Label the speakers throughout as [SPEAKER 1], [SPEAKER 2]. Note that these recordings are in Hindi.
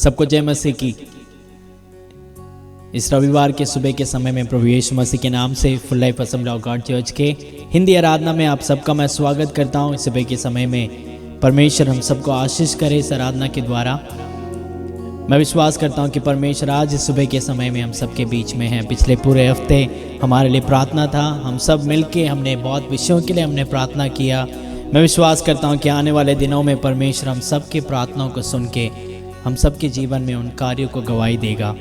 [SPEAKER 1] सबको जय मसीह की। इस रविवार के सुबह के समय में प्रभु यीशु मसीह के नाम से full life assembly of God church के हिंदी आराधना में आप सबका मैं स्वागत करता हूं। इस सुबह के समय में परमेश्वर हम सबको आशीष करे इस आराधना के द्वारा। मैं विश्वास करता हूं कि परमेश्वर आज इस सुबह के समय में हम सबके बीच में हैं। पिछले पूरे हफ्ते हमारे लिए प्रार्थना था, हम सब मिलके हमने बहुत विषयों के लिए हमने प्रार्थना किया। मैं विश्वास करता हूं कि आने वाले दिनों में परमेश्वर हम सबके प्रार्थनाओं को सुन के हम सबके जीवन में उन कार्यों को गवाही देगा।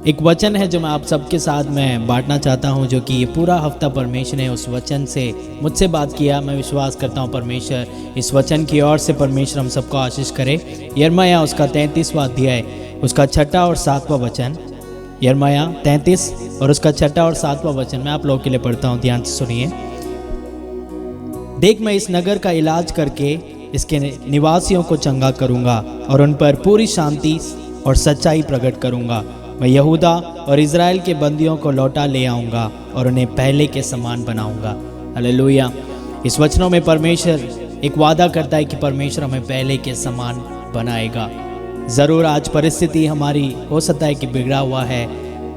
[SPEAKER 1] एक वचन है जो मैं आप सबके साथ में बांटना चाहता हूं, जो कि ये पूरा हफ्ता परमेश्वर ने उस वचन से मुझसे बात किया। मैं विश्वास करता हूं परमेश्वर इस वचन की ओर से परमेश्वर हम सबको आशीष करे। यिर्मयाह उसका 33वां अध्याय उसका 6 और 7वां वचन। यिर्मयाह 33 और उसका 6 और 7वां वचन मैं आप लोगों के लिए पढ़ता हूं, ध्यान से सुनिए। देख, मैं इस नगर का इलाज करके इसके निवासियों को चंगा करूंगा और उन पर पूरी शांति और सच्चाई प्रकट करूंगा। मैं यहूदा और इज़राइल के बंदियों को लौटा ले आऊंगा और उन्हें पहले के समान बनाऊंगा। हालेलुया। इस वचनों में परमेश्वर एक वादा करता है कि परमेश्वर हमें पहले के समान बनाएगा। ज़रूर आज परिस्थिति हमारी हो सकता है कि बिगड़ा हुआ है,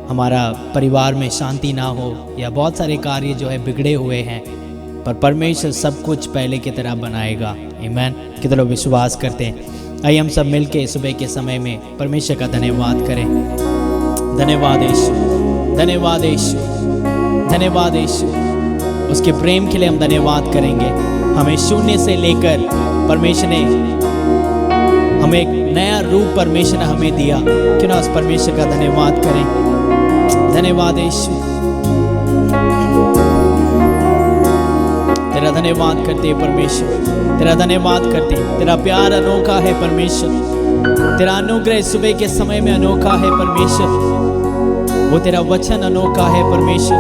[SPEAKER 1] हमारा परिवार में शांति ना हो या बहुत सारे कार्य जो है बिगड़े हुए हैं, पर परमेश्वर सब कुछ पहले की तरह बनाएगा। आमीन। कितने लोग विश्वास करते हैं? आइए हम सब मिलके सुबह के समय में परमेश्वर का धन्यवाद करें। धन्यवाद यीशु, धन्यवाद यीशु, धन्यवाद यीशु। उसके प्रेम के लिए हम धन्यवाद करेंगे। हमें शून्य से लेकर परमेश्वर ने हमें एक नया रूप परमेश्वर ने हमें दिया। क्यों ना उस परमेश्वर का धन्यवाद करें। धन्यवाद यीशु, तेरा धन्यवाद करते हैं परमेश्वर, तेरा धन्यवाद करते हैं। तेरा प्यार अनोखा है परमेश्वर, तेरा अनुग्रह सुबह के समय में अनोखा है परमेश्वर, वो तेरा वचन अनोखा है परमेश्वर।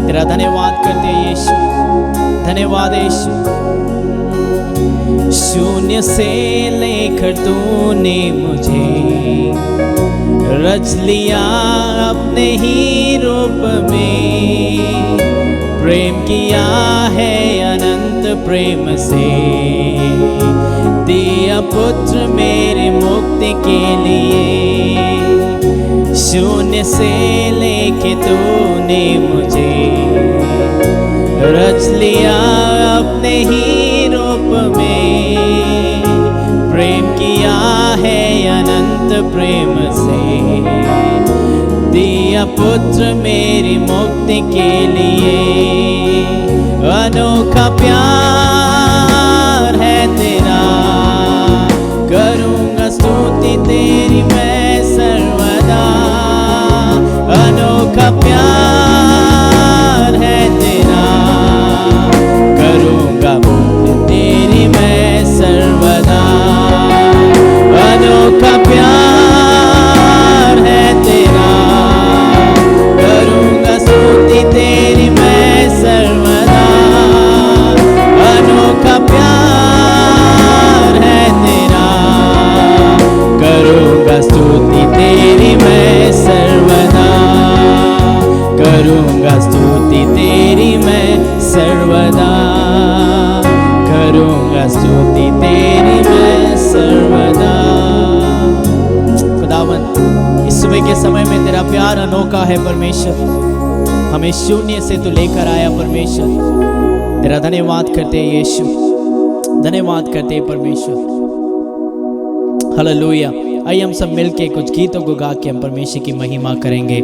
[SPEAKER 1] तेरा धन्यवाद करते हैं यीशु, धन्यवाद यीशु। शून्य से लेकर तूने मुझे रच लिया अपने ही रूप में, प्रेम किया है अनंत प्रेम से, दिया पुत्र मेरी मुक्ति के लिए। शून्य से लेके तूने मुझे रच लिया अपने ही रूप में, प्रेम किया है अनंत प्रेम से, दिया पुत्र मेरी मुक्ति के लिए। अनोखा प्यार है तेरा, करूँगा स्तुति तेरी मैं सर्वदा। अनोखा प्यार है तेरा, करूँगा मुक्ति तेरी मैं सर्वदा। अनोखा प्यार है तेरा, करूँगा स्तुति तेरी मैं सर्वदा। अनोखा प्यार है तेरा, करूँगा स्तुति तेरी मैं सर्वदा, करूँगा स्तुति तेरी मैं सर्वदा, करूँगा स्तुति तेरी मैं सर्वदा। खुदावन, इस सुबह के समय में तेरा प्यार अनोखा है परमेश्वर, हमें शून्य से तू लेकर आया परमेश्वर। तेरा धन्यवाद करते हैं यीशु, धन्यवाद करते हैं परमेश्वर। हालेलुया। आइए हम सब मिलके कुछ गीतों को गा के हम परमेश्वर की महिमा करेंगे।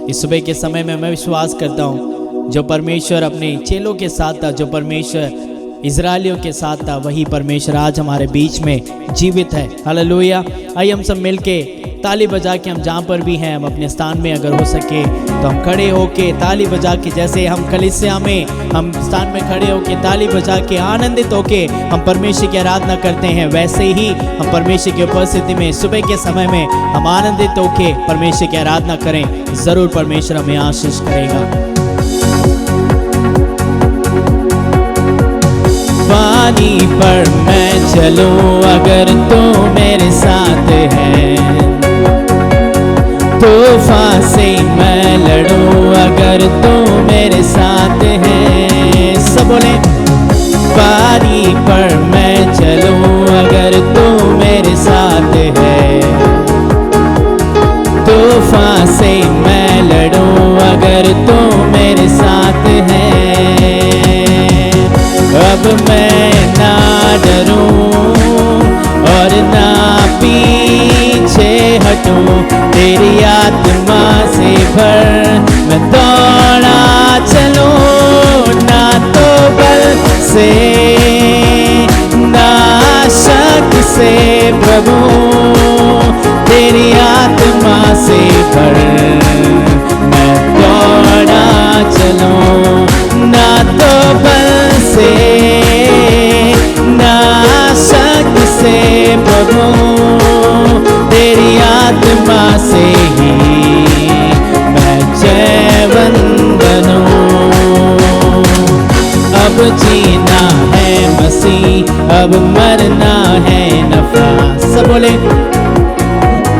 [SPEAKER 1] इस सुबह के समय में मैं विश्वास करता हूँ जो परमेश्वर अपने चेलों के साथ था, जो परमेश्वर इज़राइलियों के साथ था, वही परमेश्वर आज हमारे बीच में जीवित है। हालेलुया। आइए हम सब मिलके ताली बजा के, हम जहाँ पर भी हैं, हम अपने स्थान में अगर हो सके तो हम खड़े होके ताली बजा के, जैसे हम कलीसिया में हम स्थान में खड़े होके ताली बजा के आनंदित होके हम परमेश्वर की आराधना करते हैं, वैसे ही हम परमेश्वर की उपस्थिति में सुबह के समय में हम आनंदित होके परमेश्वर की आराधना करें। ज़रूर परमेश्वर हमें आशीष करेगा। पानी पर मैं चलूं अगर तू मेरे साथ है, तूफान से मैं लड़ूं अगर तू मेरे साथ है। सब बोले, पानी पर मैं चलूं अगर तू मेरे साथ है, आत्मा से भर मैं दौड़ा चलूं, ना तो बल से ना शक्ति से प्रभु, तेरी आत्मा से भर मैं दौड़ा चलूं, ना तो बल से ना शक्ति से प्रभु, तेरी आत्मा से ही मैं जयवंत बनूं। अब जीना है मसीह, अब मरना है नफा। सब बोले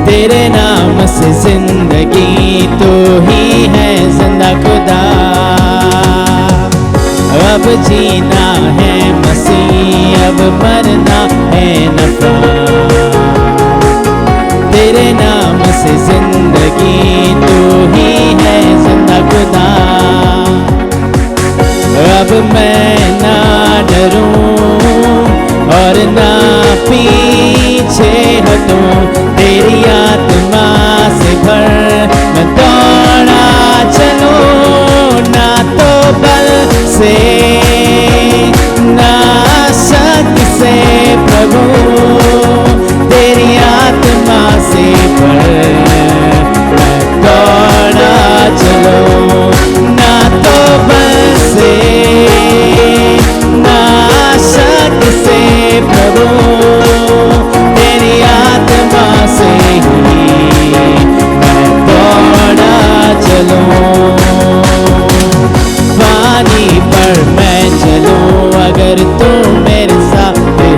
[SPEAKER 1] तेरे नाम से जिंदगी, तो ही है जिंदा खुदा। अब जीना है मसीह, अब मरना है नफा, तेरे नाम से जिंदगी, तो ही है जिंदा खुदा। अब मैं ना डरूं और ना पीछे हटूं, तेरी आत्मा से भर मैं दौड़ा चलूं, ना तो बल से ना शक्ति से प्रभु, तेरी आत्मा से भर मैं दौड़ा चलूं, ना तो बल से ना शक्ति से प्रभु, तेरी आत्मा से ही मैं दौड़ा चलूं। पानी पर मैं चलूं अगर तू मेरे साथ है,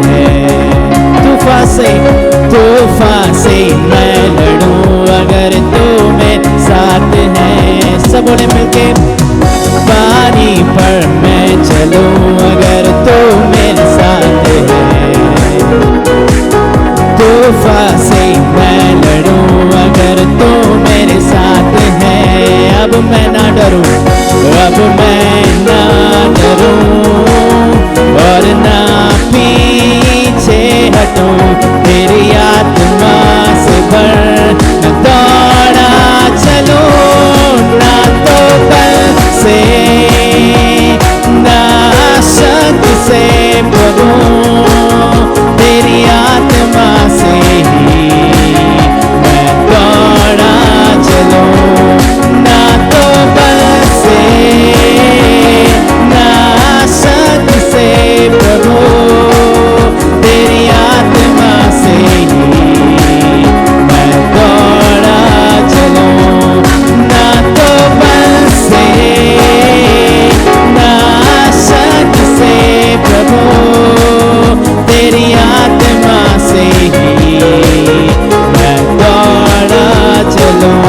[SPEAKER 1] तूफान से मैं लड़ूं अगर तू मेरे साथ है। सब बोले मिलके पानी पर मैं चलूं अगर तू मेरे साथ है, तूफान से मैं लड़ूं अगर तू मेरे साथ है। अब मैं ना डरूं, अब मैं ना डरूं और ना पीछे हटूं, तेरी आत्मा से भर मैं दौड़ा चलूं, ना तो बल से ना शक्ति से प्रभु, तेरी आत्मा से ही मैं दौड़ा चलूं, ना तो बल से ना शक्ति से प्रभु, तेरी आत्मा से ही मैं दौड़ा चलूं, ना तो बल से ना शक्ति से प्रभु, तेरी आत्मा से ही मैं दौड़ा चलूं।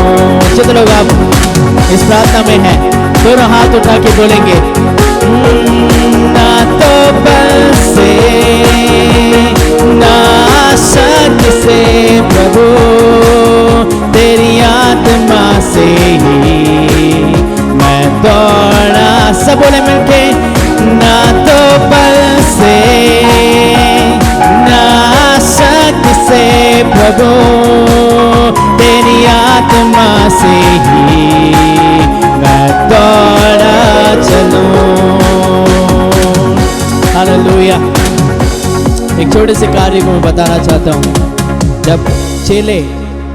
[SPEAKER 1] चलो लोग आप इस प्रार्थना में हैं, दोनों हाथ उठा के बोलेंगे ना तो बल से ना शक्ति से प्रभु, तेरी आत्मा से ही मैं दौड़ा। सब बोले मिलके ना तो बल से ना शक्ति से प्रभु, तेरी आत्मा से ही मैं दौड़ा चलूं। हालेलुया। एक छोटे से कार्य को मैं बताना चाहता हूँ। जब चेले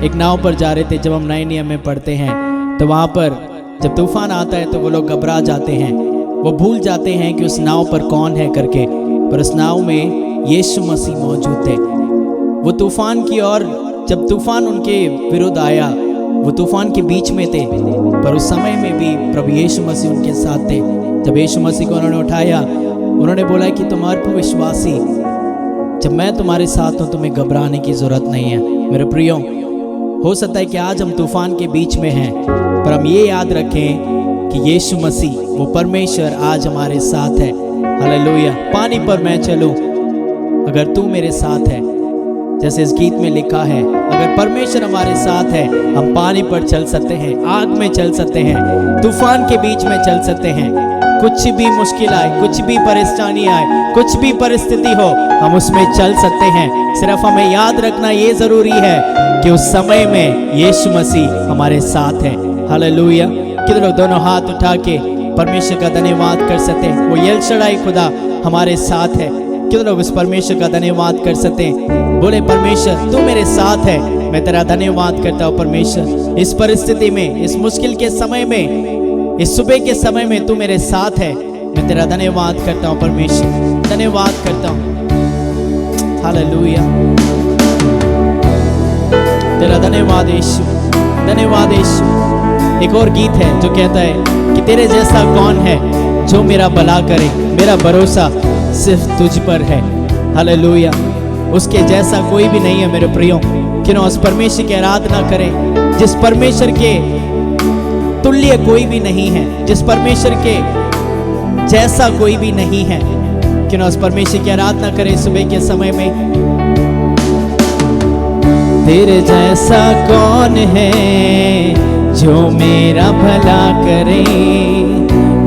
[SPEAKER 1] एक नाव पर जा रहे थे, जब हम नए नियम में पढ़ते हैं तो वहाँ पर जब तूफान आता है तो वो लोग घबरा जाते हैं, वो भूल जाते हैं कि उस नाव पर कौन है करके, पर उस नाव में यीशु मसीह मौजूद थे। वो तूफान की ओर, जब तूफान उनके विरुद्ध आया, वो तूफान के बीच में थे, पर उस समय में भी प्रभु यीशु मसीह उनके साथ थे। जब यीशु मसीह को उन्होंने उठाया, उन्होंने बोला कि तुम अल्पविश्वासी, जब मैं तुम्हारे साथ हूँ तुम्हें घबराने की जरूरत नहीं है। मेरे प्रियो, हो सकता है कि आज हम तूफान के बीच में हैं, पर हम ये याद रखें कि यीशु मसीह वो परमेश्वर आज हमारे साथ है। हालेलुया। पानी पर मैं चलूं अगर तू मेरे साथ है, जैसे इस गीत में लिखा है, अगर परमेश्वर हमारे साथ है हम पानी पर चल सकते हैं, आग में चल सकते हैं, तूफान के बीच में चल सकते हैं, कुछ भी मुश्किल आए, कुछ भी परेशानी आए, कुछ भी परिस्थिति हो, हम उसमें चल सकते हैं। सिर्फ हमें याद रखना ये जरूरी है कि उस समय में यीशु मसीह हमारे साथ है। हालेलुया। कितने लोग दोनों हाथ उठा के परमेश्वर का धन्यवाद कर सकते हैं? वो एल शडाई खुदा हमारे साथ है। कितने लोग उस परमेश्वर का धन्यवाद कर सकते हैं? बोले, परमेश्वर तू मेरे साथ है, मैं तेरा धन्यवाद करता हूँ। परमेश्वर इस परिस्थिति में, इस मुश्किल के समय में, इस सुबह के समय में तू मेरे साथ है, मैं तेरा धन्यवाद करता हूँ। परमेश्वर धन्यवाद करता हूँ। हालेलुया। तेरा धन्यवाद यीशु, धन्यवाद यीशु। एक और गीत है जो कहता है कि तेरे जैसा कौन है जो मेरा भला करे, मेरा भरोसा सिर्फ तुझ पर है। हालेलुया। उसके जैसा कोई भी नहीं है मेरे प्रियो। क्यों उस परमेश्वर की आराधना करें जिस परमेश्वर के तुल्य कोई भी नहीं है, जिस परमेश्वर के जैसा कोई भी नहीं है। क्यों उस परमेश्वर की आराधना करें सुबह के समय में। तेरे जैसा कौन है जो मेरा भला करे,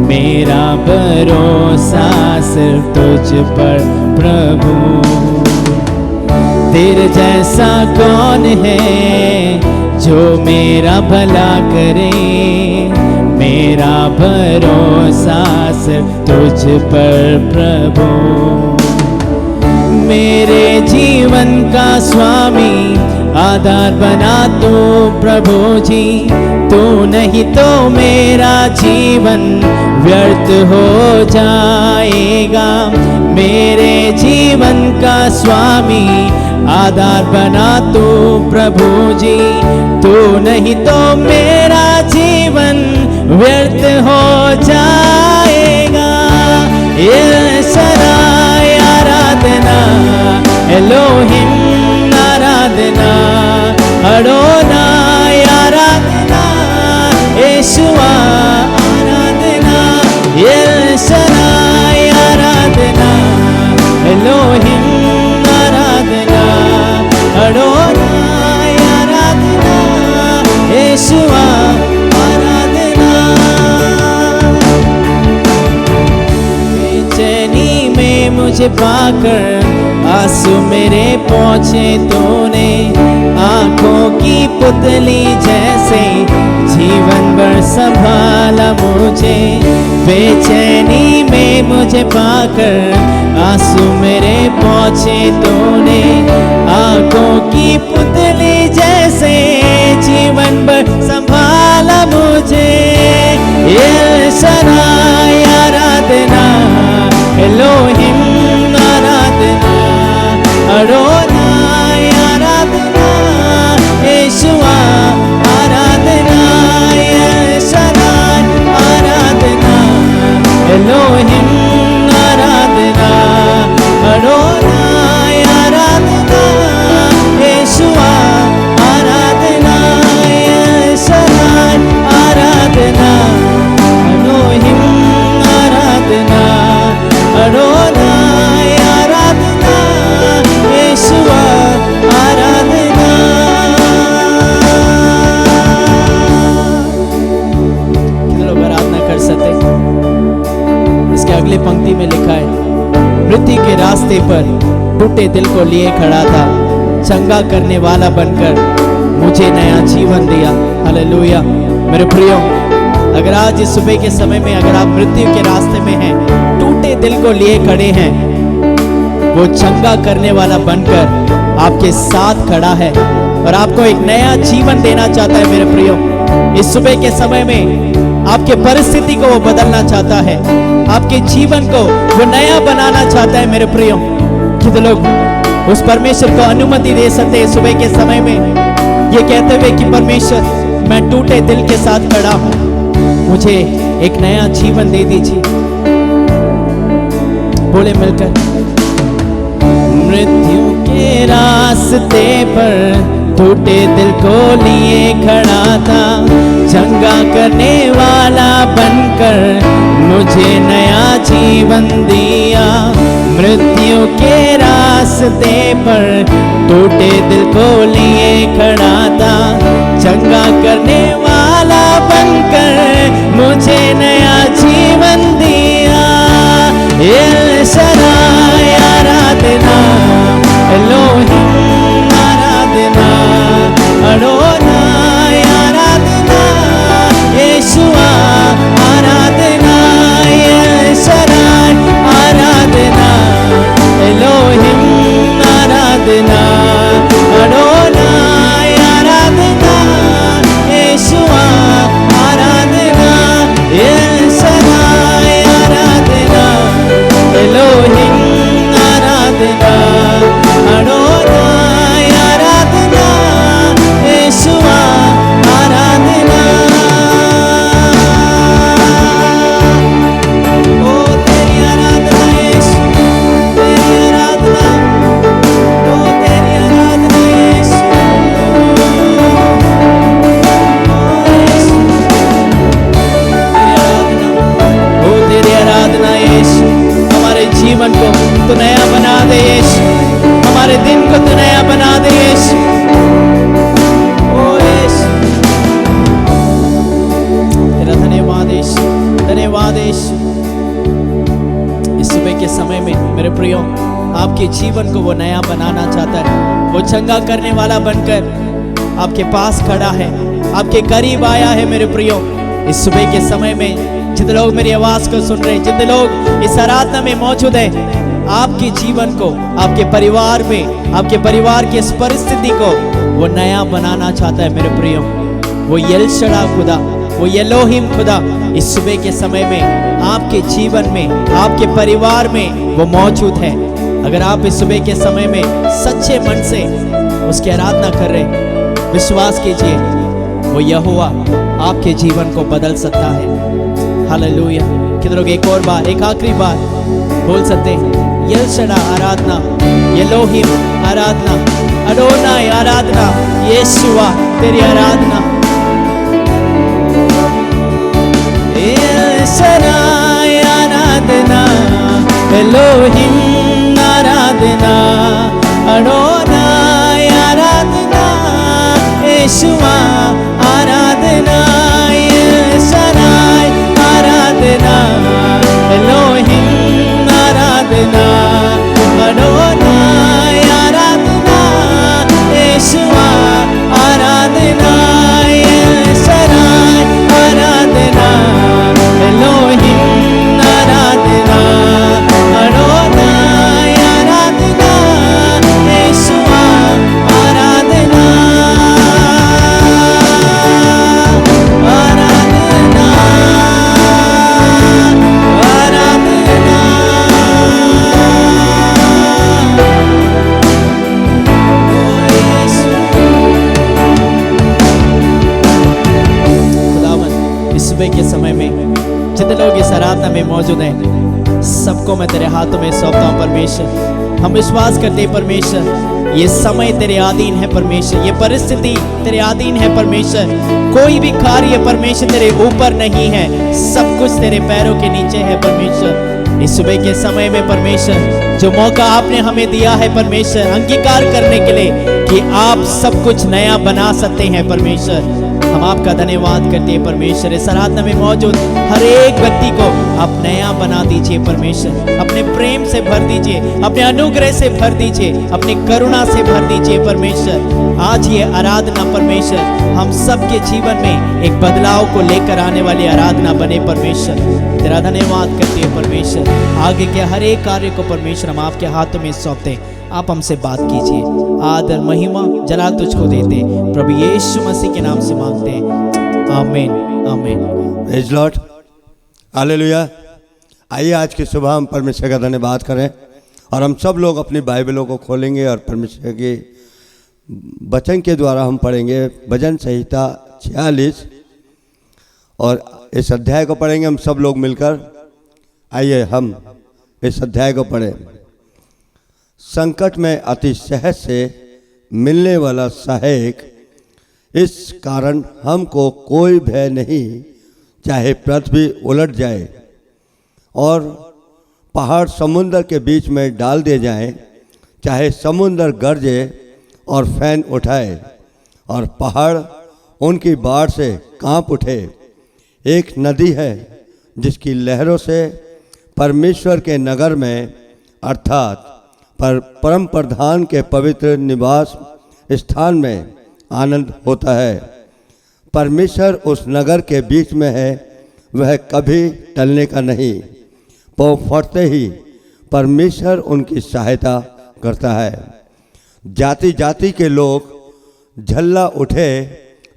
[SPEAKER 1] मेरा भरोसा सिर्फ तुझ पर प्रभु। तेरे जैसा कौन है जो मेरा भला करे, मेरा भरोसा सिर्फ तुझ पर प्रभु। मेरे जीवन का स्वामी आधार बना तू प्रभु जी, तू नहीं तो मेरा जीवन व्यर्थ हो जाएगा। मेरे जीवन का स्वामी आधार बना तू प्रभु जी, तू नहीं तो मेरा जीवन व्यर्थ हो जाएगा। एल शडाई आराधना, एलोहिम आराधना, अडोनाई आराधना, यीशुआ आराधना। एल शडाई आराधना, एलोहिम आराधना, अडोनाई आराधना, यीशुआ आराधना। बेचैनी में मुझे पाकर आंसू मेरे पहुँचे तूने, आंखों की पुतली जैसे जीवन भर संभाला मुझे। बेचैनी में मुझे पाकर आंसू मेरे पहुँचे तूने, आंखों की पुतली जैसे जीवन भर संभाला मुझे। एल शडाई आराधना, एलोहिम आराधना, अडोनाई आराधना, यीशुआ आराधना। एल शडाई आराधना, एलोहिम आराधना, अडोनाई आराधना, यीशुआ आराधना। एल शडाई आराधना, एलोहिम आराधना, अडोनाई आराधना, यीशुआ आराधना। कितने लोग आराधना कर सकते? इसके अगले पंक्ति में लिखा है, मृत्यु के रास्ते पर टूटे दिल को लिए खड़ा था, चंगा करने वाला बनकर मुझे नया जीवन दिया। हालेलुया। मेरे प्रियो, अगर आज इस सुबह के समय में अगर आप मृत्यु के रास्ते में हैं, टूटे दिल को लिए खड़े हैं, वो चंगा करने वाला बनकर आपके साथ खड़ा है और आपको एक नया जीवन देना चाहता है। मेरे प्रियो, इस सुबह के समय में आपके परिस्थिति को वो बदलना चाहता है, आपके जीवन को वो नया बनाना चाहता है। मेरे प्रियो, कितने लोग उस परमेश्वर को अनुमति दे सकते हैं सुबह के समय में, ये कहते हुए कि परमेश्वर, मैं टूटे दिल के साथ खड़ा हूं, मुझे एक नया जीवन दे दीजिए। बोले मिलकर, मृत्यु के रास्ते पर टूटे दिल को लिए खड़ा था, चंगा करने वाला बनकर मुझे नया जीवन दिया। मृत्यु के रास्ते पर टूटे दिल को लिए खड़ा था, चंगा करने वाला बनकर मुझे नया जीवन दिया। तू नया बना दे यीशु, हमारे दिन को तू नया बना दे यीशु। ओ यीशु, तेरा धन्यवाद यीशु, धन्यवाद यीशु। इस सुबह के समय में मेरे प्रियो, आपके जीवन को वो नया बनाना चाहता है। वो चंगा करने वाला बनकर आपके पास खड़ा है, आपके करीब आया है मेरे प्रियो। इस सुबह के समय में जितने लोग मेरी आवाज को सुन रहे हैं, जितने लोग इस आराधना में मौजूद हैं, आपके जीवन को, आपके परिवार में, आपके परिवार की इस परिस्थिति को वो नया बनाना चाहता है मेरे प्रियो। वो एल शडा खुदा, वो एलोहिम खुदा इस सुबह के समय में आपके जीवन में, आपके परिवार में वो मौजूद है। अगर आप इस सुबह के समय में सच्चे मन से उसकी आराधना कर रहे, विश्वास कीजिए वो यहोवा आपके जीवन को बदल सकता है। हालेलुया। कितने लोग एक और बार, एक आखिरी बार बोल सकते हैं, एल शडा आराधना, एलोहिम आराधना, अडोनाई आराधना, यीशुआ तेरी आराधना। एल शडाई आराधना, एलोहिम आराधना, अडोनाई आराधना, यीशुआ आराधना, एल शडाई आराधना, एलोहिम आराधना, अडोनाई आराधना, यीशुआ आराधना, एल शडाई आराधना, एलोहिम आराधना, अडोनाई आराधना, यीशुआ आराधना, आराधना, आराधना। खुदावन, इस सुबह के समय में जितने लोग इस आराधना में मौजूद हैं, सबको मैं तेरे हाथों में सौंपता हूँ परमेश्वर। हम विश्वास करते हैं परमेश्वर, ये समय तेरे अधीन है परमेश्वर, ये परिस्थिति तेरे अधीन है परमेश्वर। कोई भी कार्य परमेश्वर तेरे ऊपर नहीं है, सब कुछ तेरे पैरों के नीचे है परमेश्वर। इस सुबह के समय में परमेश्वर, जो मौका आपने हमें दिया है परमेश्वर, अंगीकार करने के लिए कि आप सब कुछ नया बना सकते हैं परमेश्वर, हम आपका धन्यवाद करते हैं परमेश्वर। इस आराधना में मौजूद हर एक व्यक्ति को आप नया बना दीजिए परमेश्वर, अपने प्रेम से भर दीजिए, अपने अनुग्रह से भर दीजिए, अपनी करुणा से भर दीजिए परमेश्वर। आज ये आराधना परमेश्वर हम सबके जीवन में एक बदलाव को लेकर आने वाली आराधना बने परमेश्वर। तेरा धन्यवाद करते हैं परमेश्वर। आगे के हर एक कार्य को परमेश्वर हम आपके हाथों में सौंपते हैं। आप हमसे बात कीजिए, आदर महिमा जलाल तुझको देते, प्रभु यीशु मसीह के नाम से मांगते हैं, आमीन आमीन।
[SPEAKER 2] Praise Lord, hallelujah. आइए आज की सुबह हम परमेश्वर का धन्यवाद करें और हम सब लोग अपनी बाइबलों को खोलेंगे और परमेश्वर के वचन के द्वारा हम पढ़ेंगे भजन संहिता 46 और इस अध्याय को पढ़ेंगे हम सब लोग मिलकर। आइए हम इस अध्याय को पढ़ें। संकट में अति सहज से मिलने वाला सहायक, इस कारण हमको कोई भय नहीं, चाहे पृथ्वी उलट जाए और पहाड़ समुद्र के बीच में डाल दिए जाएं, चाहे समुद्र गरजे और फैन उठाए और पहाड़ उनकी बाढ़ से कांप उठे। एक नदी है जिसकी लहरों से परमेश्वर के नगर में अर्थात पर परम प्रधान के पवित्र निवास स्थान में आनंद होता है। परमेश्वर उस नगर के बीच में है, वह कभी टलने का नहीं। पाँव फटते ही परमेश्वर उनकी सहायता करता है। जाति जाति के लोग झल्ला उठे,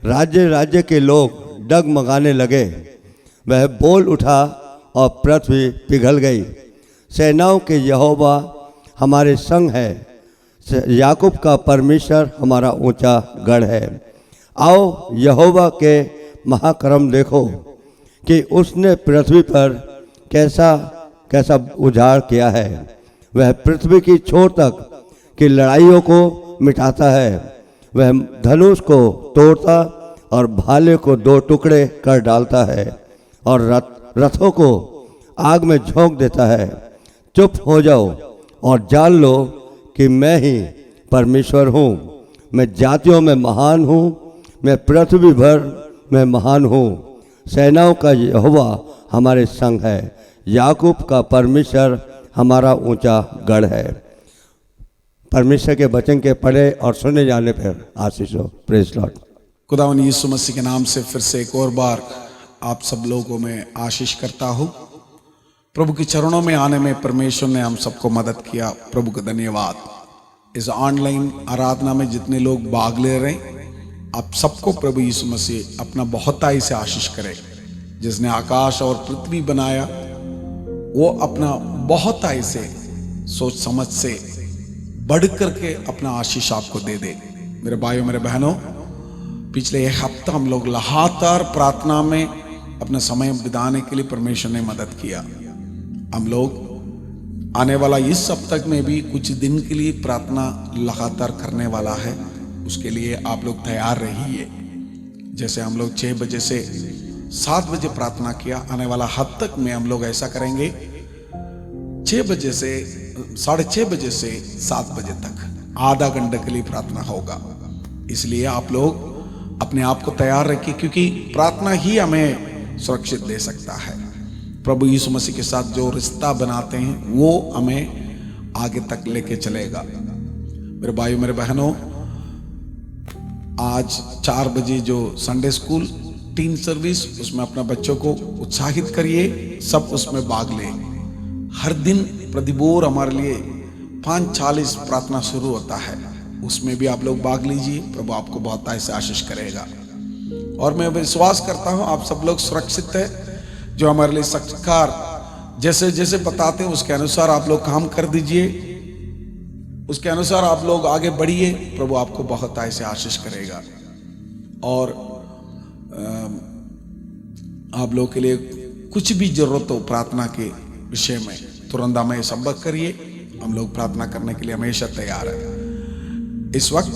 [SPEAKER 2] राज्य राज्य के लोग डगमगाने लगे। वह बोल उठा और पृथ्वी पिघल गई। सेनाओं के यहोवा हमारे संग है, याकूब का परमेश्वर हमारा ऊंचा गढ़ है। आओ यहोवा के महाकर्म देखो कि उसने पृथ्वी पर कैसा कैसा उजाड़ किया है। वह पृथ्वी की छोर तक की लड़ाइयों को मिटाता है। वह धनुष को तोड़ता और भाले को दो टुकड़े कर डालता है और रथों को आग में झोंक देता है। चुप हो जाओ और जान लो कि मैं ही परमेश्वर हूँ। मैं जातियों में महान हूँ, मैं पृथ्वी भर में महान हूँ। सेनाओं का यहोवा हमारे संग है, याकूब का परमेश्वर हमारा ऊंचा गढ़ है। परमेश्वर के वचन के पढ़े और सुने जाने पर आशीष हो। Praise Lord.
[SPEAKER 3] खुदावन यीशु मसीह के नाम से फिर से एक और बार आप सब लोगों को मैं आशीष करता हूँ। प्रभु के चरणों में आने में परमेश्वर ने हम सबको मदद किया, प्रभु का धन्यवाद। इस ऑनलाइन आराधना में जितने लोग भाग ले रहे हैं, आप सबको प्रभु यीशु मसीह अपना बहुताई से आशीष करे। जिसने आकाश और पृथ्वी बनाया वो अपना बहुताई से सोच समझ से बढ़ करके अपना आशीष आपको दे दे। मेरे भाइयों मेरे बहनों, पिछले एक हफ्ता हम लोग लगातार प्रार्थना में अपना समय बिताने के लिए परमेश्वर ने मदद किया। हम लोग आने वाला इस सप्ताह में भी कुछ दिन के लिए प्रार्थना लगातार करने वाला है। उसके लिए आप लोग तैयार रहिए। जैसे हम लोग 6 बजे से 7 बजे प्रार्थना किया, आने वाला हफ्ते में हम लोग ऐसा करेंगे 6 बजे से 6:30 बजे से 7 बजे तक आधा घंटे के लिए प्रार्थना होगा। इसलिए आप लोग अपने आप को तैयार रखिए, क्योंकि प्रार्थना ही हमें सुरक्षित दे सकता है। प्रभु यीशु मसीह के साथ जो रिश्ता बनाते हैं वो हमें आगे तक लेके चलेगा। मेरे भाइयों मेरे बहनों, आज 4 बजे जो संडे स्कूल टीन सर्विस, उसमें अपना बच्चों को उत्साहित करिए, सब उसमें भाग लें। हर दिन प्रतिबोर हमारे लिए 5:40 प्रार्थना शुरू होता है, उसमें भी आप लोग भाग लीजिए। प्रभु आपको बहुत ऐसे आशीष करेगा। और मैं विश्वास करता हूं आप सब लोग सुरक्षित है। जो हमारे लिए संस्कार जैसे जैसे बताते हैं उसके अनुसार आप लोग काम कर दीजिए, उसके अनुसार आप लोग आगे बढ़िए। प्रभु आपको बहुत ऐसे आशीष करेगा। और आप लोग के लिए कुछ भी जरूरत हो प्रार्थना के विषय में, तुरंत हमें संपर्क करिए। हम लोग प्रार्थना करने के लिए हमेशा तैयार है। इस वक्त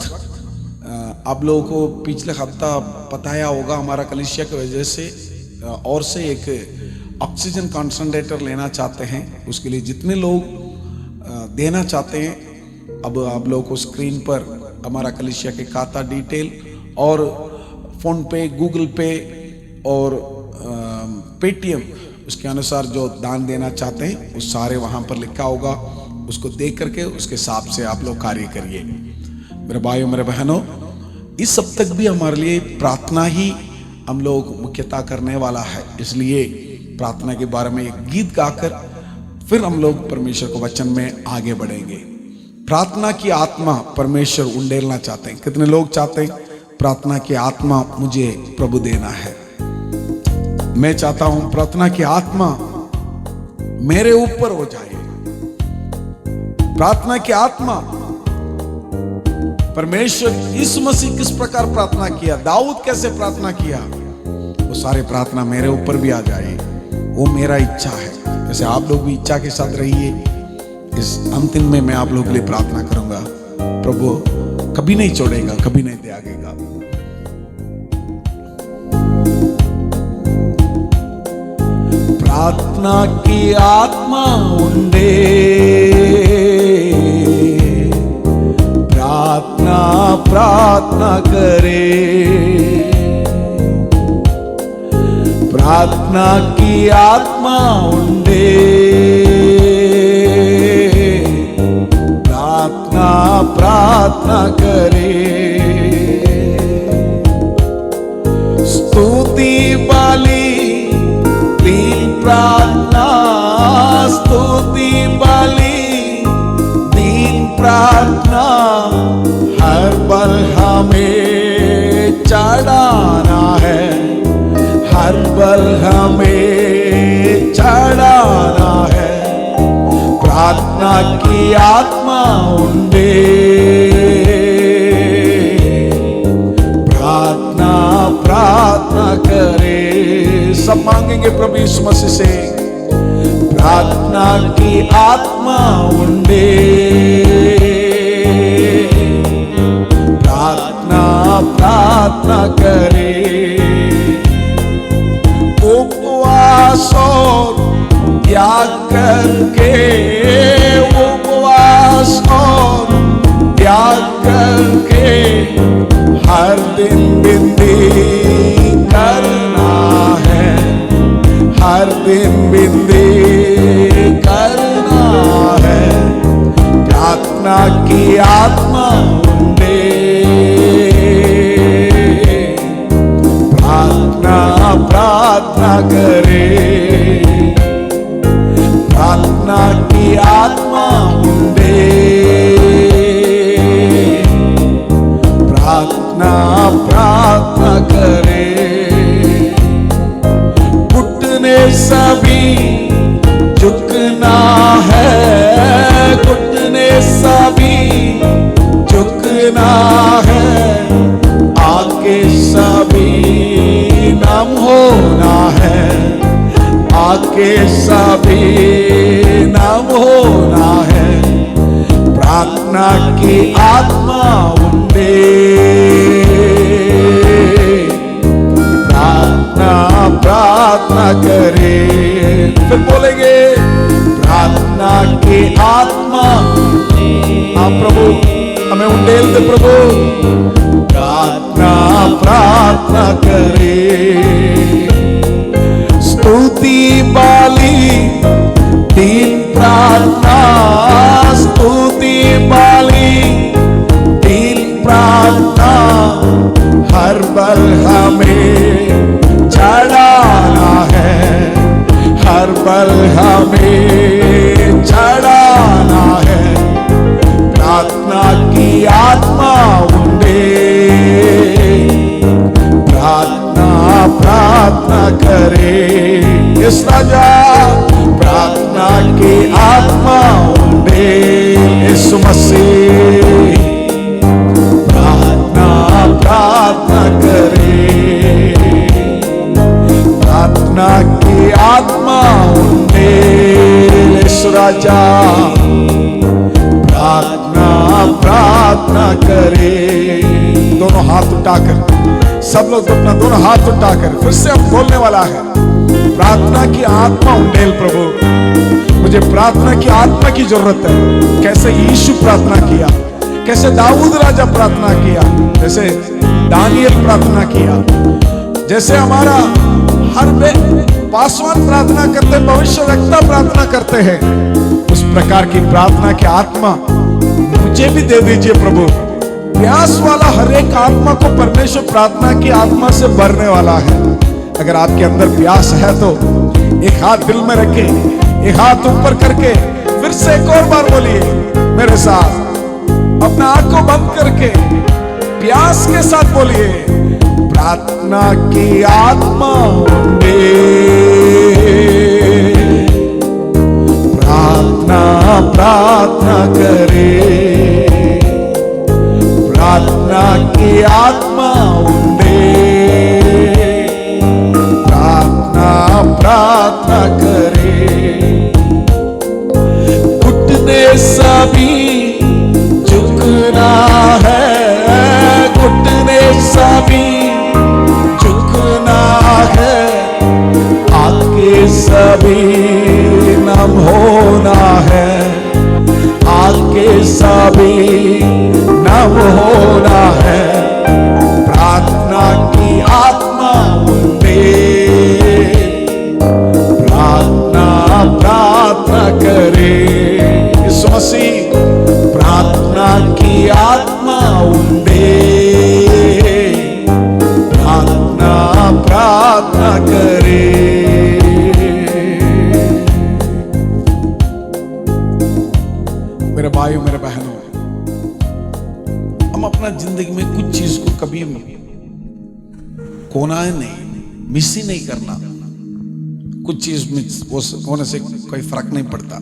[SPEAKER 3] आप लोगों को पिछले हफ्ता बताया होगा, हमारा कलीसिया की वजह से और से एक ऑक्सीजन कॉन्सनट्रेटर लेना चाहते हैं। उसके लिए जितने लोग देना चाहते हैं, अब आप लोगों को स्क्रीन पर हमारा कलीसिया के खाता डिटेल और फोन पे, गूगल पे और पेटीएम, उसके अनुसार जो दान देना चाहते हैं वो सारे वहाँ पर लिखा होगा। उसको देख करके उसके हिसाब से आप लोग कार्य करिए। मेरे भाइयों मेरे बहनों, इस सप्ताह भी हमारे लिए प्रार्थना ही हम लोग मुख्यतः करने वाला है। इसलिए प्रार्थना के बारे में एक गीत गाकर फिर हम लोग परमेश्वर को वचन में आगे बढ़ेंगे। प्रार्थना की आत्मा परमेश्वर उंडेलना चाहते हैं। कितने लोग चाहते हैं प्रार्थना की आत्मा मुझे प्रभु देना है? मैं चाहता हूं प्रार्थना की आत्मा मेरे ऊपर हो जाए। प्रार्थना की आत्मा, परमेश्वर यीशु मसीह किस प्रकार प्रार्थना किया, दाऊद कैसे प्रार्थना किया, वो सारे प्रार्थना मेरे ऊपर भी आ जाए। वो मेरा इच्छा है। जैसे आप लोग भी इच्छा के साथ रहिए। इस अंतिम में मैं आप लोगों के लिए प्रार्थना करूंगा। प्रभु कभी नहीं छोड़ेगा, कभी नहीं त्यागेगा। प्रार्थना की आत्मा उंडे, प्रार्थना प्रार्थना करे। प्रार्थना की आत्मा उंडे, प्रार्थना प्रार्थना करे। स्तुति बाली दीन प्रार्थना, स्तुति बाली दीन प्रार्थना, हर पल हमें चढ़ाना है, हर पल हमें चढ़ाना है। प्रार्थना की आत्मा उंडे, प्रार्थना प्रार्थना करे। सब मांगेंगे प्रभु यीशु मसीह से, प्रार्थना की आत्मा उंडे, प्रार्थना प्रार्थना करे। उपवास और त्याग करके, उपवास दिन बिंदी करना है प्रार्थना की आत्मा उंडे प्रार्थना प्रार्थना करे प्रार्थना की आत्मा उंडे प्रार्थना प्रार्थना करे घुटने सभी झुकना है घुटने सभी झुकना है आके सभी नम होना है आके सभी नम होना है प्रार्थना की आत्मा उंडे प्रार्थना प्रार्थना करे फिर बोलेंगे प्रार्थना की आत्मा हाँ प्रभु हमें उंडेल दे प्रभु प्रार्थना प्रार्थना करे स्तुति बाली तीन प्रार्थना स्तुति बाली तीन प्रार्थना हर बल हमें चढ़ाना है हर बल हमें चढ़ाना है प्रार्थना की आत्मा उंडे प्रार्थना प्रार्थना करे इस राजा प्रार्थना की आत्मा उंडे यीशु मसीह प्रार्थना प्रार्थना करे प्रार्थना की आत्मा उंडे यीशु राजा प्रार्थना प्रार्थना करे दोनों हाथ उठाकर सब लोग अपना दोनों हाथ उठाकर फिर से अब बोलने वाला है प्रार्थना की आत्मा उंडेल प्रभु मुझे प्रार्थना की आत्मा की जरूरत है कैसे यीशु प्रार्थना किया कैसे दाऊद राजा प्रार्थना किया जैसे दानियल प्रार्थना किया जैसे हमारा हर पासवान प्रार्थना करते भविष्यवक्ता प्रार्थना करते हैं उस प्रकार की प्रार्थना की आत्मा मुझे भी दे दीजिए प्रभु प्यास वाला हर एक आत्मा को परमेश्वर प्रार्थना की आत्मा से भरने वाला है अगर आपके अंदर प्यास है तो एक हाथ दिल में रखे एक हाथ ऊपर करके फिर से एक और बार बोलिए मेरे साथ अपना आंख को बंद करके प्यास के साथ बोलिए प्रार्थना की आत्मा उंडे प्रार्थना प्रार्थना करे प्रार्थना की आत्मा उंडे प्रार्थना प्रार्थना करे घुटने सभी झुकना है घुटने सभी झुकना है आके सभी नम होना है आके सभी नम होना है प्रार्थना की आत्मा उंडे प्रार्थना प्रार्थना करे यीशु मसीह प्रार्थना की आत्मा उंडे प्रार्थना प्रार्थना करे मेरे भाइयों मेरे बहनों हम अपना जिंदगी में कुछ चीज को कभी खोना है नहीं मिस ही नहीं करना कुछ चीज मिस होने से कोई फर्क नहीं पड़ता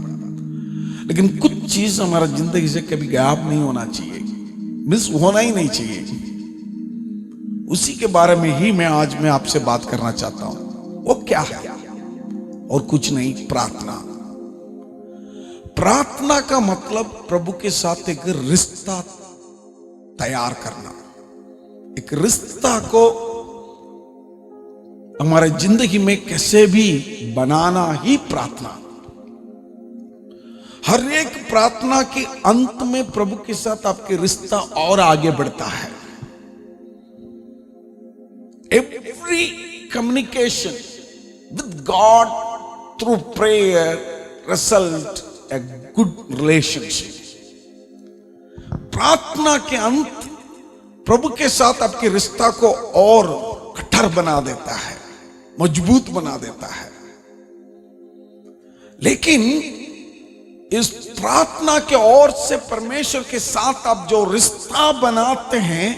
[SPEAKER 3] लेकिन कुछ चीज हमारा जिंदगी से कभी गायब नहीं होना चाहिए मिस होना ही नहीं चाहिए उसी के बारे में ही मैं आज आपसे बात करना चाहता हूं वो क्या है और कुछ नहीं प्रार्थना प्रार्थना का मतलब प्रभु के साथ एक रिश्ता तैयार करना एक रिश्ता को हमारे जिंदगी में कैसे भी बनाना ही प्रार्थना हर एक प्रार्थना के अंत में प्रभु के साथ आपके रिश्ता और आगे बढ़ता है every communication with God through prayer result a good relationship. प्रार्थना के अंत प्रभु के साथ आपके रिश्ता को और कठोर बना देता है, मजबूत बना देता है। लेकिन इस प्रार्थना के ओर से परमेश्वर के साथ आप जो रिश्ता बनाते हैं,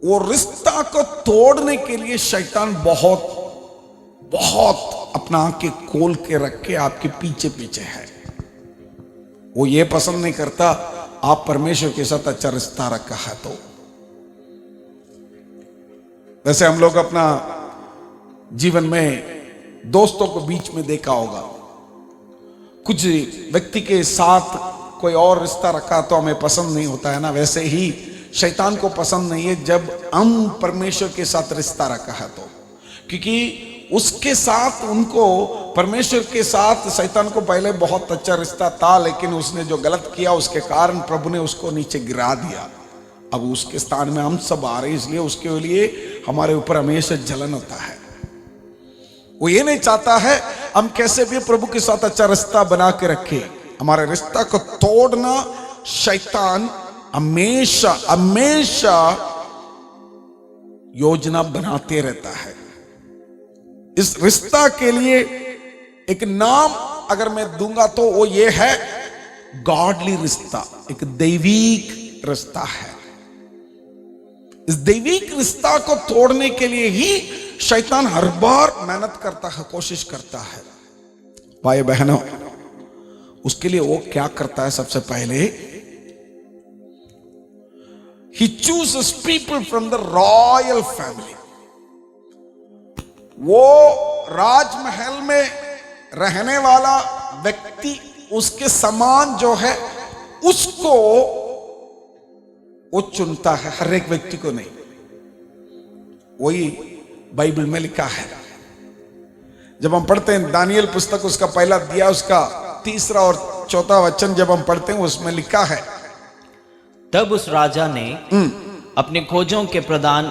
[SPEAKER 3] वो रिश्ता को तोड़ने के लिए शैतान बहुत बहुत अपना आंखें खोल के रख के आपके पीछे पीछे है। वो ये पसंद नहीं करता आप परमेश्वर के साथ अच्छा रिश्ता रखा है। तो वैसे हम लोग अपना जीवन में दोस्तों को बीच में देखा होगा, कुछ व्यक्ति के साथ कोई और रिश्ता रखा तो हमें पसंद नहीं होता है ना। वैसे ही शैतान को पसंद नहीं है जब हम परमेश्वर के साथ रिश्ता रखा है तो, क्योंकि उसके साथ उनको परमेश्वर के साथ शैतान को पहले बहुत अच्छा रिश्ता था, लेकिन उसने जो गलत किया उसके कारण प्रभु ने उसको नीचे गिरा दिया। अब उसके स्थान में हम सब आ रहे, इसलिए उसके लिए हमारे ऊपर हमेशा जलन होता है। वो ये नहीं चाहता है हम कैसे भी प्रभु के साथ अच्छा रिश्ता बना के रखे। हमारे रिश्ता को तोड़ना शैतान हमेशा हमेशा योजना बनाते रहता है। इस रिश्ता के लिए एक नाम अगर मैं दूंगा तो वो ये है गॉडली रिश्ता, एक दैविक रिश्ता है। इस दैविक रिश्ता को तोड़ने के लिए ही शैतान हर बार मेहनत करता है, कोशिश करता है। भाई बहनों, उसके लिए वो क्या करता है, सबसे पहले he chooses people from the royal family। वो राजमहल में रहने वाला व्यक्ति, उसके समान जो है उसको वो चुनता है, हर एक व्यक्ति को नहीं। वही बाइबल में लिखा है। जब हम पढ़ते हैं दानियल पुस्तक उसका पहला अध्याय उसका 3 और 4 वचन जब हम पढ़ते हैं उसमें लिखा है,
[SPEAKER 1] तब उस राजा ने अपने खोजों के प्रधान